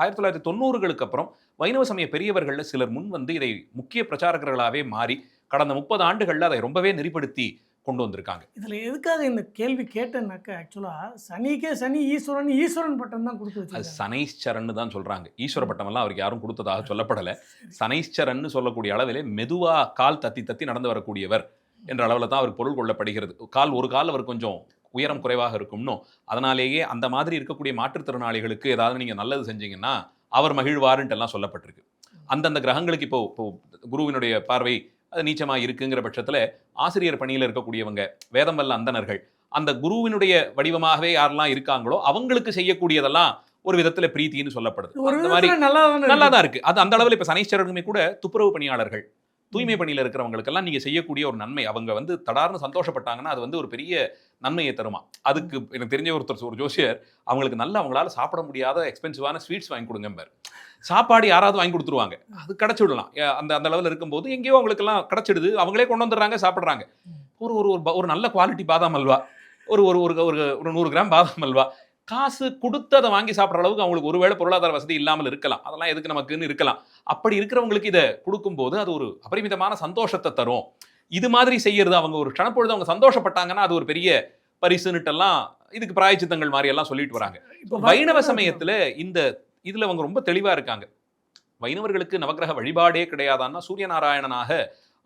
1990களுக்கு அப்புறம் வைணவ சமய பெரியவர்கள் சிலர் முன் வந்து இதை முக்கிய பிரச்சாரகர்களாகவே மாறி கடந்த 30 ஆண்டுகளில் அதை ரொம்பவே நெறிப்படுத்தி கொண்டு வந்திருக்காங்க. இதுல எதுக்காக இந்த கேள்வி கேட்டேன்னாக்க, ஆக்சுவலா சனிக்கே சனி ஈஸ்வரன் பட்டம் தான் கொடுத்து அது வச்சிருக்காங்க. சனைஸ்சரன்னு தான் சொல்றாங்க. ஈஸ்வர பட்டமெல்லாம் அவருக்கு யாரும் கொடுத்ததாக சொல்லப்படலை. சனைஸ்சரன்னு சொல்லக்கூடிய அளவிலே மெதுவா கால் தத்தி தத்தி நடந்து வரக்கூடியவர் என்ற அளவில் தான் அவர் பொருள் கொள்ளப்படுகிறது. ஒரு கால் அவர் கொஞ்சம் உயரம் குறைவாக இருக்கும்னோ, அதனாலேயே அந்த மாதிரி இருக்கக்கூடிய மாற்றுத்திறனாளிகளுக்கு ஏதாவது நீங்க நல்லது செஞ்சீங்கன்னா அவர் மகிழ்வாருன்ட்டு எல்லாம் சொல்லப்பட்டிருக்கு. அந்தந்த கிரகங்களுக்கு இப்போ குருவினுடைய பார்வை அது நீச்சமா இருக்குங்கிற பட்சத்துல ஆசிரியர் பணியில இருக்கக்கூடியவங்க, வேதம் வல்ல அந்தணர்கள், அந்த குருவினுடைய வடிவமாகவே யாரெல்லாம் இருக்காங்களோ அவங்களுக்கு செய்யக்கூடியதெல்லாம் ஒரு விதத்துல பிரீத்தின்னு சொல்லப்படுது. ஒரு அந்த மாதிரி விதத்துல நல்லா நல்லா தான் இருக்கு. அது அந்த அளவில் இப்ப சனீஸ்வரருக்குமே கூட துப்புரவு பணியாளர்கள், தூய்மை பணியில இருக்கிறவங்களுக்கெல்லாம் நீங்க செய்யக்கூடிய ஒரு நன்மை, அவங்க வந்து தடார்னு சந்தோஷப்பட்டாங்கன்னா அது வந்து ஒரு பெரிய நன்மையை தருமா. அதுக்கு எனக்கு தெரிஞ்ச ஒரு ஜோசியர் அவங்களுக்கு நல்ல அவங்களால சாப்பிட முடியாத எக்ஸ்பென்சிவான ஸ்வீட்ஸ் வாங்கி கொடுங்கம்பார். சாப்பாடு யாராவது வாங்கி கொடுத்துருவாங்க, அது கிடைச்சி விடலாம். அந்த அந்த அளவில் இருக்கும்போது எங்கேயோ அவங்களுக்கு எல்லாம் கிடைச்சிடுது, அவங்களே கொண்டு வந்துடுறாங்க, சாப்பிட்றாங்க. ஒரு நல்ல குவாலிட்டி பாதாம் அல்வா, ஒரு ஒரு ஒரு 100 கிராம் பாதாம் அல்வா காசு கொடுத்து அதை வாங்கி சாப்பிட்ற அளவுக்கு அவங்களுக்கு ஒருவேளை பொருளாதார வசதி இல்லாமல் இருக்கலாம். அதெல்லாம் எதுக்கு நமக்குன்னு இருக்கலாம். அப்படி இருக்கிறவங்களுக்கு இதை கொடுக்கும்போது அது ஒரு அபரிமிதமான சந்தோஷத்தை தரும். இது மாதிரி செய்யறது அவங்க ஒரு க்ஷணப்பொழுது அவங்க சந்தோஷப்பட்டாங்கன்னா அது ஒரு பெரிய பரிசுன்னுட்டெல்லாம் இதுக்கு பிராயச்சித்தங்கள் மாதிரி எல்லாம் சொல்லிட்டு வராங்க. வைணவ சமயத்துல இதுல அவங்க ரொம்ப தெளிவா இருக்காங்க. வைணவர்களுக்கு நவக்கிரக வழிபாடே கிடையாதான்னா சூரிய நாராயணனாக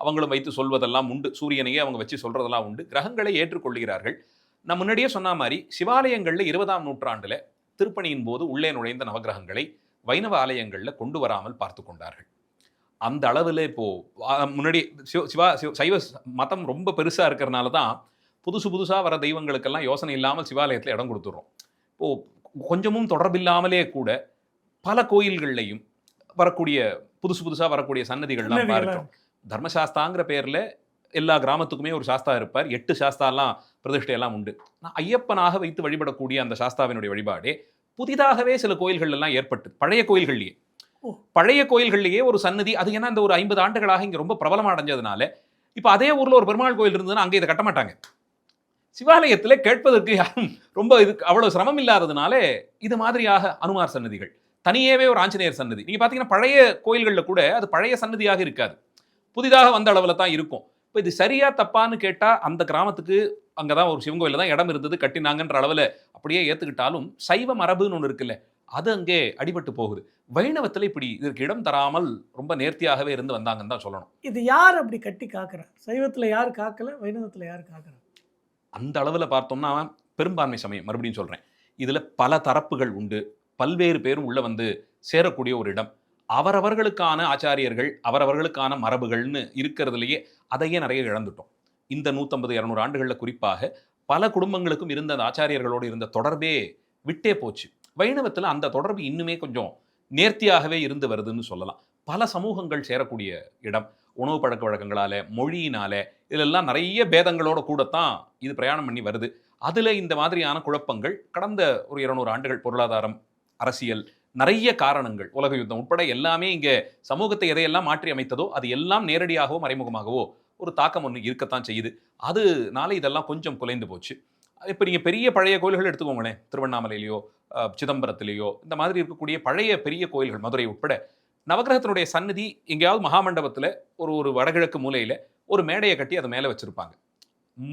அவங்களும் வைத்து சொல்வதெல்லாம் உண்டு. சூரியனையே அவங்க வச்சு சொல்றதெல்லாம் உண்டு. கிரகங்களை ஏற்றுக்கொள்கிறார்கள். நான் முன்னாடியே சொன்ன மாதிரி சிவாலயங்கள்ல 20ஆம் நூற்றாண்டுல திருப்பணியின் போது உள்ளே நுழைந்த நவக்கிரகங்களை வைணவ ஆலயங்கள்ல கொண்டு வராமல் பார்த்து கொண்டார்கள். அந்த அளவில் இப்போ முன்னாடி சைவ மதம் ரொம்ப பெருசா இருக்கிறனால தான் புதுசா வர தெய்வங்களுக்கெல்லாம் யோசனை இல்லாமல் சிவாலயத்தில் இடம் கொடுத்துடுறோம். இப்போ கொஞ்சமும் தொடர்பில்லாமலே கூட பல கோயில்கள்லையும் வரக்கூடிய புதுசா வரக்கூடிய சன்னதிகள்லாம் பார்க்கிறோம். தர்மசாஸ்தாங்கிற பேர்ல எல்லா கிராமத்துக்குமே ஒரு சாஸ்தா இருப்பார். 8 சாஸ்தாலாம் பிரதிஷ்டையெல்லாம் உண்டு. நான் ஐயப்பனாக வைத்து வழிபடக்கூடிய அந்த சாஸ்தாவினுடைய வழிபாடே புதிதாகவே சில கோயில்கள் எல்லாம் ஏற்பட்டு பழைய கோயில்கள்லேயே ஒரு சன்னதி. அது ஏன்னா இந்த ஒரு 50 ஆண்டுகளாக இங்கே ரொம்ப பிரபலம் அடைஞ்சதுனால இப்போ அதே ஊரில் ஒரு பெருமாள் கோயில் இருந்ததுன்னா அங்கே இதை கட்ட மாட்டாங்க. சிவாலயத்தில் கேட்பதற்கு யாரும் ரொம்ப அவ்வளோ சிரமம் இல்லாததுனால இது மாதிரியாக அனுமார் சன்னதிகள், தனியவே ஒரு ஆஞ்சநேயர் சன்னதி. நீங்கள் பார்த்தீங்கன்னா பழைய கோயில்களில் கூட அது பழைய சன்னதியாக இருக்காது, புதிதாக வந்த அளவில் தான் இருக்கும். இப்போ இது சரியா தப்பான்னு கேட்டால் அந்த கிராமத்துக்கு அங்கே தான் ஒரு சிவன் கோயிலில் தான் இடம் இருந்தது, கட்டினாங்கன்ற அளவில் அப்படியே ஏற்றுக்கிட்டாலும் சைவ மரபுன்னு ஒன்று இருக்குல்ல, அது அங்கே அடிபட்டு போகுது. வைணவத்தில் இப்படி இதற்கு இடம் தராமல் ரொம்ப நேர்த்தியாகவே இருந்து வந்தாங்கன்னு தான் சொல்லணும். இது யார் அப்படி கட்டி காக்குறார்? சைவத்தில் யார் காக்கல, வைணவத்தில் யார் காக்குறார்? அந்த அளவில் பார்த்தோம்னா பெரும்பான்மை சமயம், மறுபடியும் சொல்கிறேன், இதில் பல தரப்புகள் உண்டு, பல்வேறு பேரும் உள்ள வந்து சேரக்கூடிய ஒரு இடம். அவரவர்களுக்கான ஆச்சாரியர்கள், அவரவர்களுக்கான மரபுகள்னு இருக்கிறதுலையே அதையே நிறைய இழந்துட்டோம். இந்த 150-200 ஆண்டுகளில் குறிப்பாக பல குடும்பங்களுக்கும் இருந்த அந்த ஆச்சாரியர்களோடு இருந்த தொடர்பே விட்டே போச்சு. வைணவத்தில் அந்த தொடர்பு இன்னுமே கொஞ்சம் நேர்த்தியாகவே இருந்து வருதுன்னு சொல்லலாம். பல சமூகங்கள் சேரக்கூடிய இடம். உணவு பழக்க வழக்கங்களால, மொழியினால, இதெல்லாம் நிறைய பேதங்களோட கூடத்தான் இது பிரயாணம் பண்ணி வருது. அதில் இந்த மாதிரியான குழப்பங்கள் கடந்த ஒரு 200 ஆண்டுகள் பொருளாதாரம், அரசியல், நிறைய காரணங்கள், உலக யுத்தம் உட்பட எல்லாமே இங்கே சமூகத்தை எதையெல்லாம் மாற்றி அமைத்ததோ அது எல்லாம் நேரடியாகவோ மறைமுகமாகவோ ஒரு தாக்கம் ஒன்று இருக்கத்தான் செய்யுது. அதனால இதெல்லாம் கொஞ்சம் குலைந்து போச்சு. இப்போ நீங்கள் பெரிய பழைய கோயில்கள் எடுத்துக்கோங்களேன், திருவண்ணாமலையிலையோ சிதம்பரத்திலேயோ இந்த மாதிரி இருக்கக்கூடிய பழைய பெரிய கோயில்கள், மதுரை உட்பட, நவகிரகத்தினுடைய சந்நிதி எங்கேயாவது மகாமண்டபத்தில் ஒரு ஒரு வடகிழக்கு மூலையில் ஒரு மேடையை கட்டி அதை மேலே வச்சுருப்பாங்க.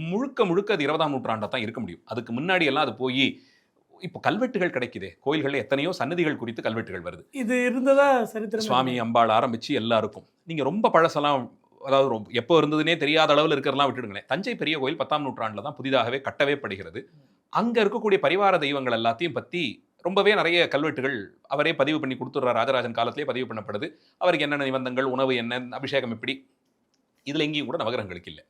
முழுக்க முழுக்க அது 20ஆம் நூற்றாண்டாக தான் இருக்க முடியும். அதுக்கு முன்னாடி எல்லாம் அது போய் இப்போ கல்வெட்டுகள் கிடைக்குதே, கோயில்களில் எத்தனையோ சன்னதிகள் குறித்து கல்வெட்டுகள் வருது. இது இருந்ததா சரித்திரம்? சுவாமி அம்பாள் ஆரம்பித்து எல்லாருக்கும். நீங்கள் ரொம்ப பழசெல்லாம், அதாவது எப்போ இருந்ததுனே தெரியாத அளவில் இருக்கிறதெல்லாம் விட்டுடுங்களேன். தஞ்சை பெரிய கோயில் 10ஆம் நூற்றாண்டில் தான் புதிதாகவே கட்டவே படுகிறது. அங்கே இருக்கக்கூடிய பரிவார தெய்வங்கள் எல்லாத்தையும் பற்றி ரொம்பவே நிறைய கல்வெட்டுகள் அவரே பதிவு பண்ணி கொடுத்துட்றார். ராஜராஜன் காலத்திலே பதிவு பண்ணப்படுது. அவருக்கு என்னென்ன நிபந்தங்கள், உணவு என்ன, அபிஷேகம் எப்படி, இதில் எங்கேயும் கூட நவகிரகங்களுக்கு இல்லை.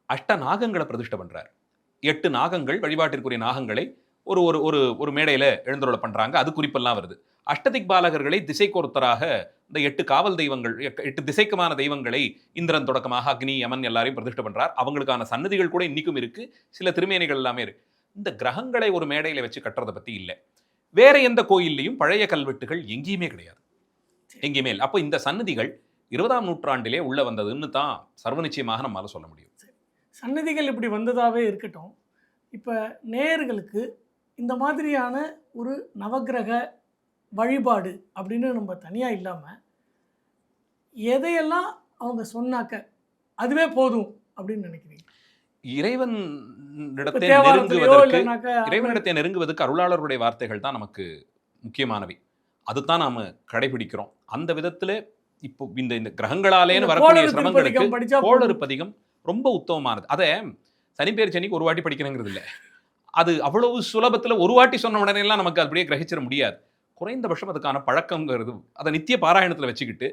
அஷ்ட நாகங்களை பிரதிஷ்டை பண்ணுறார். 8 நாகங்கள், வழிபாட்டிற்குரிய நாகங்களை ஒரு ஒரு ஒரு ஒரு மேடையில் எழுந்தருளை பண்ணுறாங்க. அது குறிப்பெல்லாம் வருது. அஷ்டதிக் பாலகர்களை திசைக்கொருத்தராக இந்த 8 காவல் தெய்வங்கள், 8 திசைக்குமான தெய்வங்களை இந்திரன் தொடக்கமாக அக்னி, யமன் எல்லாரையும் பிரதிஷ்டை பண்ணுறார். அவங்களுக்கான சன்னதிகள் கூட இன்னைக்கும் இருக்குது. சில திருமேனிகள் எல்லாமே இருக்குது. இந்த கிரகங்களை ஒரு மேடையில் வச்சு கட்டுறதை பற்றி இல்லை. வேற எந்த கோயில்லையும் பழைய கல்வெட்டுகள் எங்கேயுமே கிடையாது, எங்கேயுமே இல்லை. அப்போ இந்த சன்னதிகள் 20ஆம் நூற்றாண்டிலே உள்ள வந்ததுன்னு தான் சர்வ நிச்சயமாக நம்மளால சொல்ல முடியும். சன்னதிகள் இப்படி வந்ததாகவே இருக்கட்டும். இப்போ நேயர்களுக்கு இந்த மாதிரியான ஒரு நவக்கிரக வழிபாடு அப்படின்னு நம்ம தனியாக இல்லாமல் எதையெல்லாம் அவங்க சொன்னாக்க அதுவே போதும் அப்படின்னு நினைக்கிறீங்க? இறைவனிடத்தை நெருங்குவதற்கு அருளாளர்களுடைய வார்த்தைகள் தான் நமக்கு முக்கியமானவை. அதுதான் நாம கடைபிடிக்கிறோம். அந்த விதத்துல இப்போ இந்த கிரகங்களாலேன்னு வரக்கூடிய சிரமங்களுக்கு கோளறு பதிகம் ரொம்ப உத்தமமானது. அதை சனிப்பேர் சனிக்கு ஒரு வாட்டி படிக்கிறேங்கிறது இல்லை. அது அவ்வளவு சுலபத்தில் ஒரு வாட்டி சொன்ன உடனே எல்லாம் நமக்கு அப்படியே கிரகிச்சிட முடியாது. குறைந்தபட்சம் அதுக்கான பழக்கங்கிறது அதை நித்திய பாராயணத்தில் வச்சுக்கிட்டு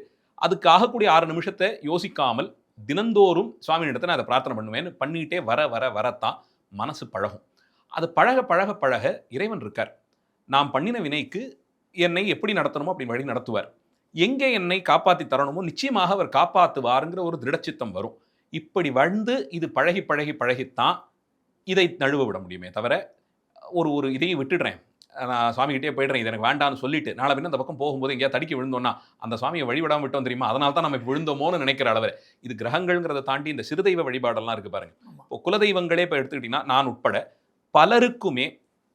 அதுக்கு ஆகக்கூடிய 6 நிமிஷத்தை யோசிக்காமல் தினந்தோறும் சுவாமியிடத்தை நான் அதை பிரார்த்தனை பண்ணுவேன்னு பண்ணிக்கிட்டே வரத்தான் மனசு பழகும். அது பழக பழக பழக இறைவன் இருக்கார். நாம் பண்ணின வினைக்கு என்னை எப்படி நடத்தணுமோ அப்படி வழி நடத்துவார். எங்கே என்னை காப்பாற்றி தரணுமோ நிச்சயமாக அவர் காப்பாற்றுவாருங்கிற ஒரு திருடச்சித்தம் வரும். இப்படி வந்து இது பழகி பழகி பழகித்தான் இதை நழுவ விட முடியுமே தவிர ஒரு இதையும் விட்டுடுறேன், நான் சுவாமிகிட்டே போய்டுறேன், இது எனக்கு வேண்டான்னு சொல்லிட்டு நாளை பின்ன அந்த பக்கம் போகும்போது எங்கேயா தடுக்கி விழுந்தோன்னா அந்த சுவாமியை வழிபடாமல் விட்டோம் தெரியுமா, அதனால தான் நம்ம இப்போ விழுந்தோமோன்னு நினைக்கிற அளவில் இது கிரகங்கள்ங்கிறத தாண்டி இந்த சிறுதெய்வ வழிபாடெல்லாம் இருக்குது பாருங்க. இப்போ குலதெய்வங்களே இப்போ எடுத்துக்கிட்டிங்கன்னா நான் உட்பட பலருக்குமே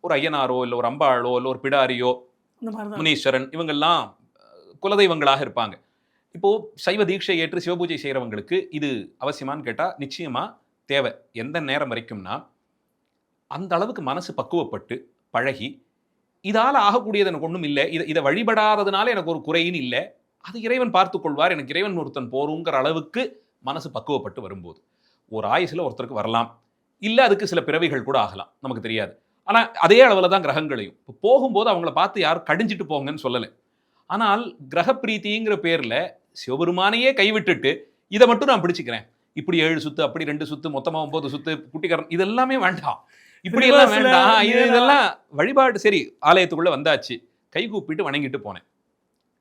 ஒரு ஐயனாரோ இல்லை ஒரு அம்பாளோ இல்லை ஒரு பிடாரியோ முனீஸ்வரன் இவங்கெல்லாம் குலதெய்வங்களாக இருப்பாங்க. இப்போது சைவ தீட்சை ஏற்று சிவபூஜை செய்கிறவங்களுக்கு இது அவசியமானு கேட்டால் நிச்சயமாக தேவை. எந்த நேரம் வரைக்கும்னா அந்த அளவுக்கு மனசு பக்குவப்பட்டு பழகி இதால் ஆகக்கூடியது எனக்கு ஒன்றும் இல்லை, இதை வழிபடாததுனால எனக்கு ஒரு குறைன்னு இல்லை, அது இறைவன் பார்த்து கொள்வார், எனக்கு இறைவன் ஒருத்தன் போருங்கிற அளவுக்கு மனசு பக்குவப்பட்டு வரும்போது ஒரு ஆயுசில் ஒருத்தருக்கு வரலாம், இல்லை அதுக்கு சில பிறவிகள் கூட ஆகலாம், நமக்கு தெரியாது. ஆனால் அதே அளவில் தான் கிரகங்களையும் இப்போ போகும்போது அவங்கள பார்த்து யாரும் கடிஞ்சிட்டு போங்கன்னு சொல்லலை. ஆனால் கிரகப்பிரீத்திங்கிற பேரில் சிவபெருமானையே கைவிட்டுட்டு இதை மட்டும் நான் பிடிச்சிக்கிறேன், இப்படி 7 சுத்து அப்படி 2 சுத்து மொத்தமாக 9 சுத்து குட்டிக்கரன் இதெல்லாமே வேண்டாம், இப்படி எல்லாம் வேண்டாம். இதெல்லாம் வழிபாடு. சரி, ஆலயத்துக்குள்ள வந்தாச்சு, கை கூப்பிட்டு வணங்கிட்டு போனேன்.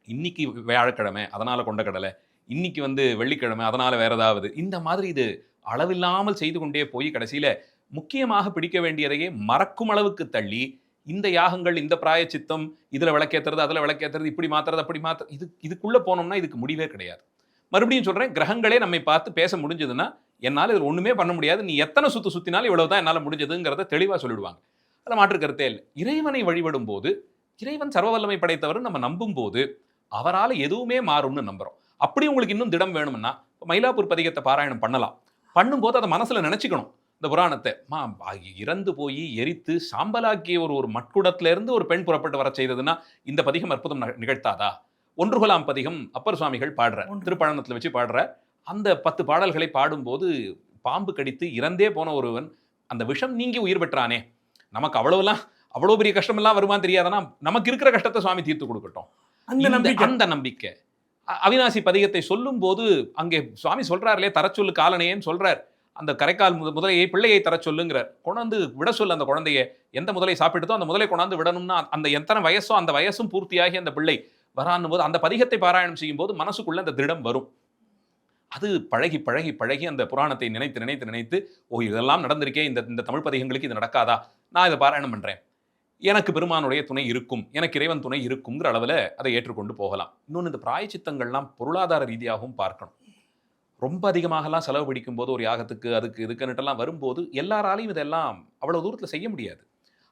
இன்னைக்கு வியாழக்கிழமை அதனால கொண்ட கடலை, இன்னைக்கு வெள்ளிக்கிழமை அதனால வேற ஏதாவது, இந்த மாதிரி இது அளவில்லாமல் செய்து கொண்டே போய் கடைசியில முக்கியமாக பிடிக்க வேண்டியதையே மறக்கும் அளவுக்கு தள்ளி இந்த யாகங்கள், இந்த பிராயச்சித்தம், இதுல விளக்கேத்துறது அதுல விளக்கேத்துறது, இப்படி மாத்துறது அப்படி மாத்துறது, இதுக்குள்ள போனோம்னா இதுக்கு முடிவே கிடையாது. மறுபடியும் சொல்றேன், கிரகங்களே நம்மை பார்த்து பேச முடிஞ்சதுன்னா என்னால் இதில் ஒன்றுமே பண்ண முடியாது, நீ எத்தனை சுற்றினாலும் இவ்வளவு தான் என்னால் முடிஞ்சதுங்கிறத தெளிவாக சொல்லிடுவாங்க. அதில் மாற்று கருத்தே இல்லை. இறைவனை வழிபடும் போது இறைவன் சர்வ வல்லமை படைத்தவர் நம்ம நம்பும் போது அவரால் எதுவுமே மாறும்னு நம்புகிறோம். அப்படி உங்களுக்கு இன்னும் திடம் வேணும்னா மயிலாப்பூர் பதிகத்தை பாராயணம் பண்ணலாம். பண்ணும்போது அதை மனசில் நினச்சிக்கணும். இந்த புராணத்தை இறந்து போய் எரித்து சாம்பலாக்கிய ஒரு மட்குடத்திலிருந்து ஒரு பெண் புறப்பட்டு வர செய்ததுன்னா இந்த பதிகம் அற்புதம் நிகழ்த்தாதா? ஒன்றுகொலாம் பதிகம் அப்பர் சுவாமிகள் பாடுற, திருப்பழனத்தில் வச்சு பாடுற அந்த 10 பாடல்களை பாடும்போது பாம்பு கடித்து இறந்தே போன ஒருவன் அந்த விஷம் நீங்கி உயிர் பெற்றானே, நமக்கு அவ்வளோ பெரிய கஷ்டமெல்லாம் வருமானு தெரியாதனா நமக்கு இருக்கிற கஷ்டத்தை சுவாமி தீர்த்து கொடுக்கட்டும், அந்த நம்பிக்கை. அவிநாசி பதிகத்தை சொல்லும் போது அங்கே சுவாமி சொல்றாருலே தரச்சொல்லு காலனையேன்னு சொல்றார். அந்த கரைக்கால் முதலையை பிள்ளையை தர சொல்லுங்கிறார். கொண்டாந்து விட சொல்ல அந்த குழந்தைய. எந்த முதலை சாப்பிட்டுதோ அந்த முதலை கொண்டாந்து விடணும்னா அந்த எத்தனை வயசோ அந்த வயசும் பூர்த்தியாகி அந்த பிள்ளை வரான்னு போது அந்த பதிகத்தை பாராயணம் செய்யும் போது மனசுக்குள்ள அந்த திடம் வரும். அது பழகி பழகி பழகி அந்த புராணத்தை நினைத்து நினைத்து நினைத்து ஓ இதெல்லாம் நடந்திருக்கே, இந்த இந்த தமிழ் பதிகங்களுக்கு இது நடக்காதா, நான் இதை பாராயணம் பண்றேன், எனக்கு பெருமானுடைய துணை இருக்கும், எனக்கு இறைவன் துணை இருக்குங்கிற அளவில் அதை ஏற்றுக்கொண்டு போகலாம். இன்னொன்று, இந்த பிராயச்சித்தங்கள்லாம் பொருளாதார ரீதியாகவும் பார்க்கணும். ரொம்ப அதிகமாகலாம் செலவு பிடிக்கும் போது ஒரு யாகத்துக்கு அதுக்கு இதுக்குன்னுட்டெல்லாம் வரும்போது எல்லாராலையும் இதெல்லாம் அவ்வளோ தூரத்தில் செய்ய முடியாது.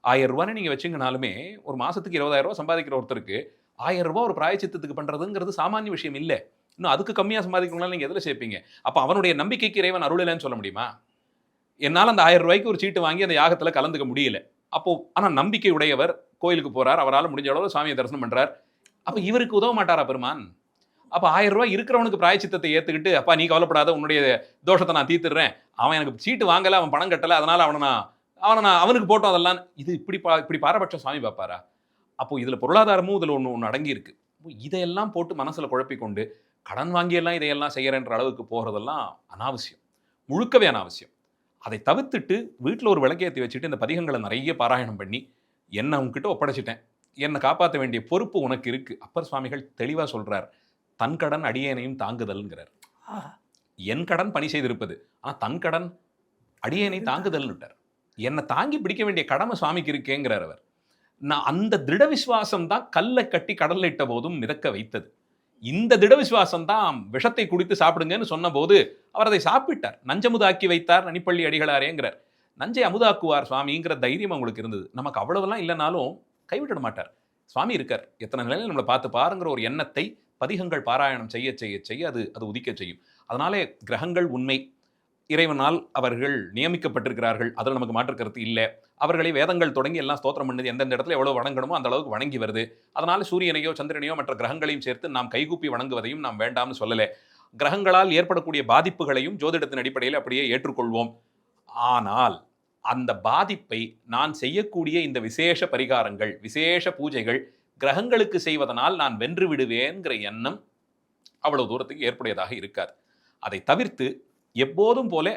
1000 ரூபான்னு நீங்கள் வச்சுங்கனாலுமே ஒரு மாதத்துக்கு 20,000 ரூபா சம்பாதிக்கிற ஒருத்தருக்கு 1000 ரூபா ஒரு பிராயச்சித்தத்துக்கு பண்ணுறதுங்கிறது சாமானிய விஷயம் இல்லை. இன்னும் அதுக்கு கம்மியாக சம்பாதிக்கணும்னா நீங்கள் எதில் சேர்ப்பீங்க? அப்போ அவனுடைய நம்பிக்கைக்கு இறைவன் அருள் இல்லைன்னு சொல்ல முடியுமா? என்னால் அந்த 1000 ரூபாய்க்கு ஒரு சீட்டு வாங்கி அந்த யாகத்தில் கலந்துக்க முடியல. அப்போது ஆனால் நம்பிக்கை உடையவர் கோயிலுக்கு போகிறார், அவரால் முடிஞ்ச அளவு சாமியை தரிசனம் பண்ணுறார். அப்போ இவருக்கு உதவ மாட்டாரா பெருமான்? அப்போ 1000 ரூபாய் இருக்கிறவனுக்கு பிராயச்சித்தத்தை ஏற்றுக்கிட்டு, அப்பா நீ கவலைப்படாத, உன்னுடைய தோஷத்தை நான் தீர்த்துடுறேன், அவன் எனக்கு சீட்டு வாங்கலை, அவன் பணம் கட்டலை, அதனால் அவனுக்கு போட்டோம் அதெல்லாம், இது இப்படி பாரபட்சம் சாமி பார்ப்பாரா? அப்போ இதில் பொருளாதாரமும் இதில் ஒன்று அடங்கி இருக்கு. இதையெல்லாம் போட்டு மனசில் குழப்பிக்கொண்டு கடன் வாங்கியெல்லாம் இதையெல்லாம் செய்கிறேன்ற அளவுக்கு போகிறதெல்லாம் அனாவசியம், முழுக்கவே அனாவசியம். அதை தவிர்த்துட்டு வீட்டில் ஒரு விளக்கேற்றி வச்சுட்டு இந்த பதிகங்களை நிறைய பாராயணம் பண்ணி என்னை உங்ககிட்ட ஒப்படைச்சிட்டேன், என்னை காப்பாற்ற வேண்டிய பொறுப்பு உனக்கு இருக்குது. அப்பர் சுவாமிகள் தெளிவாக சொல்கிறார், தன் கடன் அடியேனையும் தாங்குதல்ங்கிறார். என் கடன் பணி செய்திருப்பது, ஆனால் தன் கடன் அடியேனை தாங்குதல்னுட்டார். என்னை தாங்கி பிடிக்க வேண்டிய கடமை சுவாமிக்கு இருக்கேங்கிறார் அவர். நான் அந்த திட விசுவாசம் தான் கல்லை கட்டி கடலில் இட்ட போதும் மிதக்க வைத்தது. இந்த திட விசுவாசம் தான் விஷத்தை குடித்து சாப்பிடுங்கன்னு சொன்ன போது அவர் அதை சாப்பிட்டார். நஞ்சமுதாக்கி வைத்தார் நனிப்பள்ளி அடிகளாரேங்கிறார். நஞ்சை அமுதாக்குவார் சுவாமிங்கிற தைரியம் அவங்களுக்கு இருந்தது. நமக்கு அவ்வளவுலாம் இல்லைனாலும் கைவிட மாட்டார், சுவாமி இருக்கார், எத்தனை நிலையில் நம்மளை பார்த்து பாருங்கிற ஒரு எண்ணத்தை பதிகங்கள் பாராயணம் செய்ய செய்ய செய்ய அது உதிக்க செய்யும். அதனாலே கிரகங்கள் உண்மை, இறைவனால் அவர்கள் நியமிக்கப்பட்டிருக்கிறார்கள், அதில் நமக்கு மாற்று கருத்து இல்லை. அவர்களை வேதங்கள் தொடங்கி எல்லாம் ஸ்தோத்திரம் பண்ணுது, எந்தெந்த இடத்துல எவ்வளோ வணங்கணுமோ அந்த அளவுக்கு வணங்கி வருது. அதனால சூரியனையோ சந்திரனையோ மற்ற கிரகங்களையும் சேர்த்து நாம் கைகூப்பி வணங்குவதையும் நாம் வேண்டாம்னு சொல்லலை. கிரகங்களால் ஏற்படக்கூடிய பாதிப்புகளையும் ஜோதிடத்தின் அடிப்படையில் அப்படியே ஏற்றுக்கொள்வோம். ஆனால் அந்த பாதிப்பை நான் செய்யக்கூடிய இந்த விசேஷ பரிகாரங்கள், விசேஷ பூஜைகள் கிரகங்களுக்கு செய்வதனால் நான் வென்று விடுவேங்கிற எண்ணம் அவ்வளவு தூரத்துக்கு ஏற்புடையதாக இருக்காது. அதை தவிர்த்து எப்போதும் போல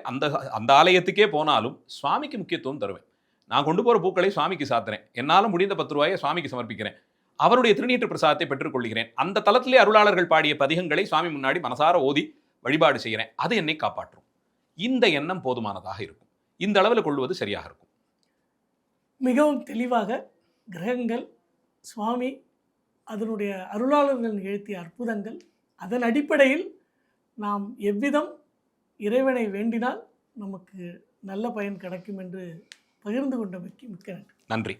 அந்த ஆலயத்துக்கே போனாலும் சுவாமிக்கு முக்கியத்துவம் தருவேன். நான் கொண்டு போகிற பூக்களை சுவாமிக்கு சாத்துறேன், என்னால் முடிந்த 10 ரூபாயை சுவாமிக்கு சமர்ப்பிக்கிறேன், அவருடைய திருநீற்று பிரசாதத்தை பெற்றுக்கொள்கிறேன், அந்த தளத்திலே அருளாளர்கள் பாடிய பதிகங்களை சுவாமி முன்னாடி மனசார ஓதி வழிபாடு செய்கிறேன், அது என்னை காப்பாற்றும். இந்த எண்ணம் போதுமானதாக இருக்கும். இந்த அளவில் கொள்வது சரியாக இருக்கும். மிகவும் தெளிவாக கிரகங்கள், சுவாமி, அதனுடைய அருளாளர்கள் நிகழ்த்திய அற்புதங்கள், அதன் அடிப்படையில் நாம் எவ்விதம் இறைவனை வேண்டினால் நமக்கு நல்ல பயன் கிடைக்கும் என்று பகிர்ந்து கொண்டமைக்கு மிக்க நன்றி. நன்றி.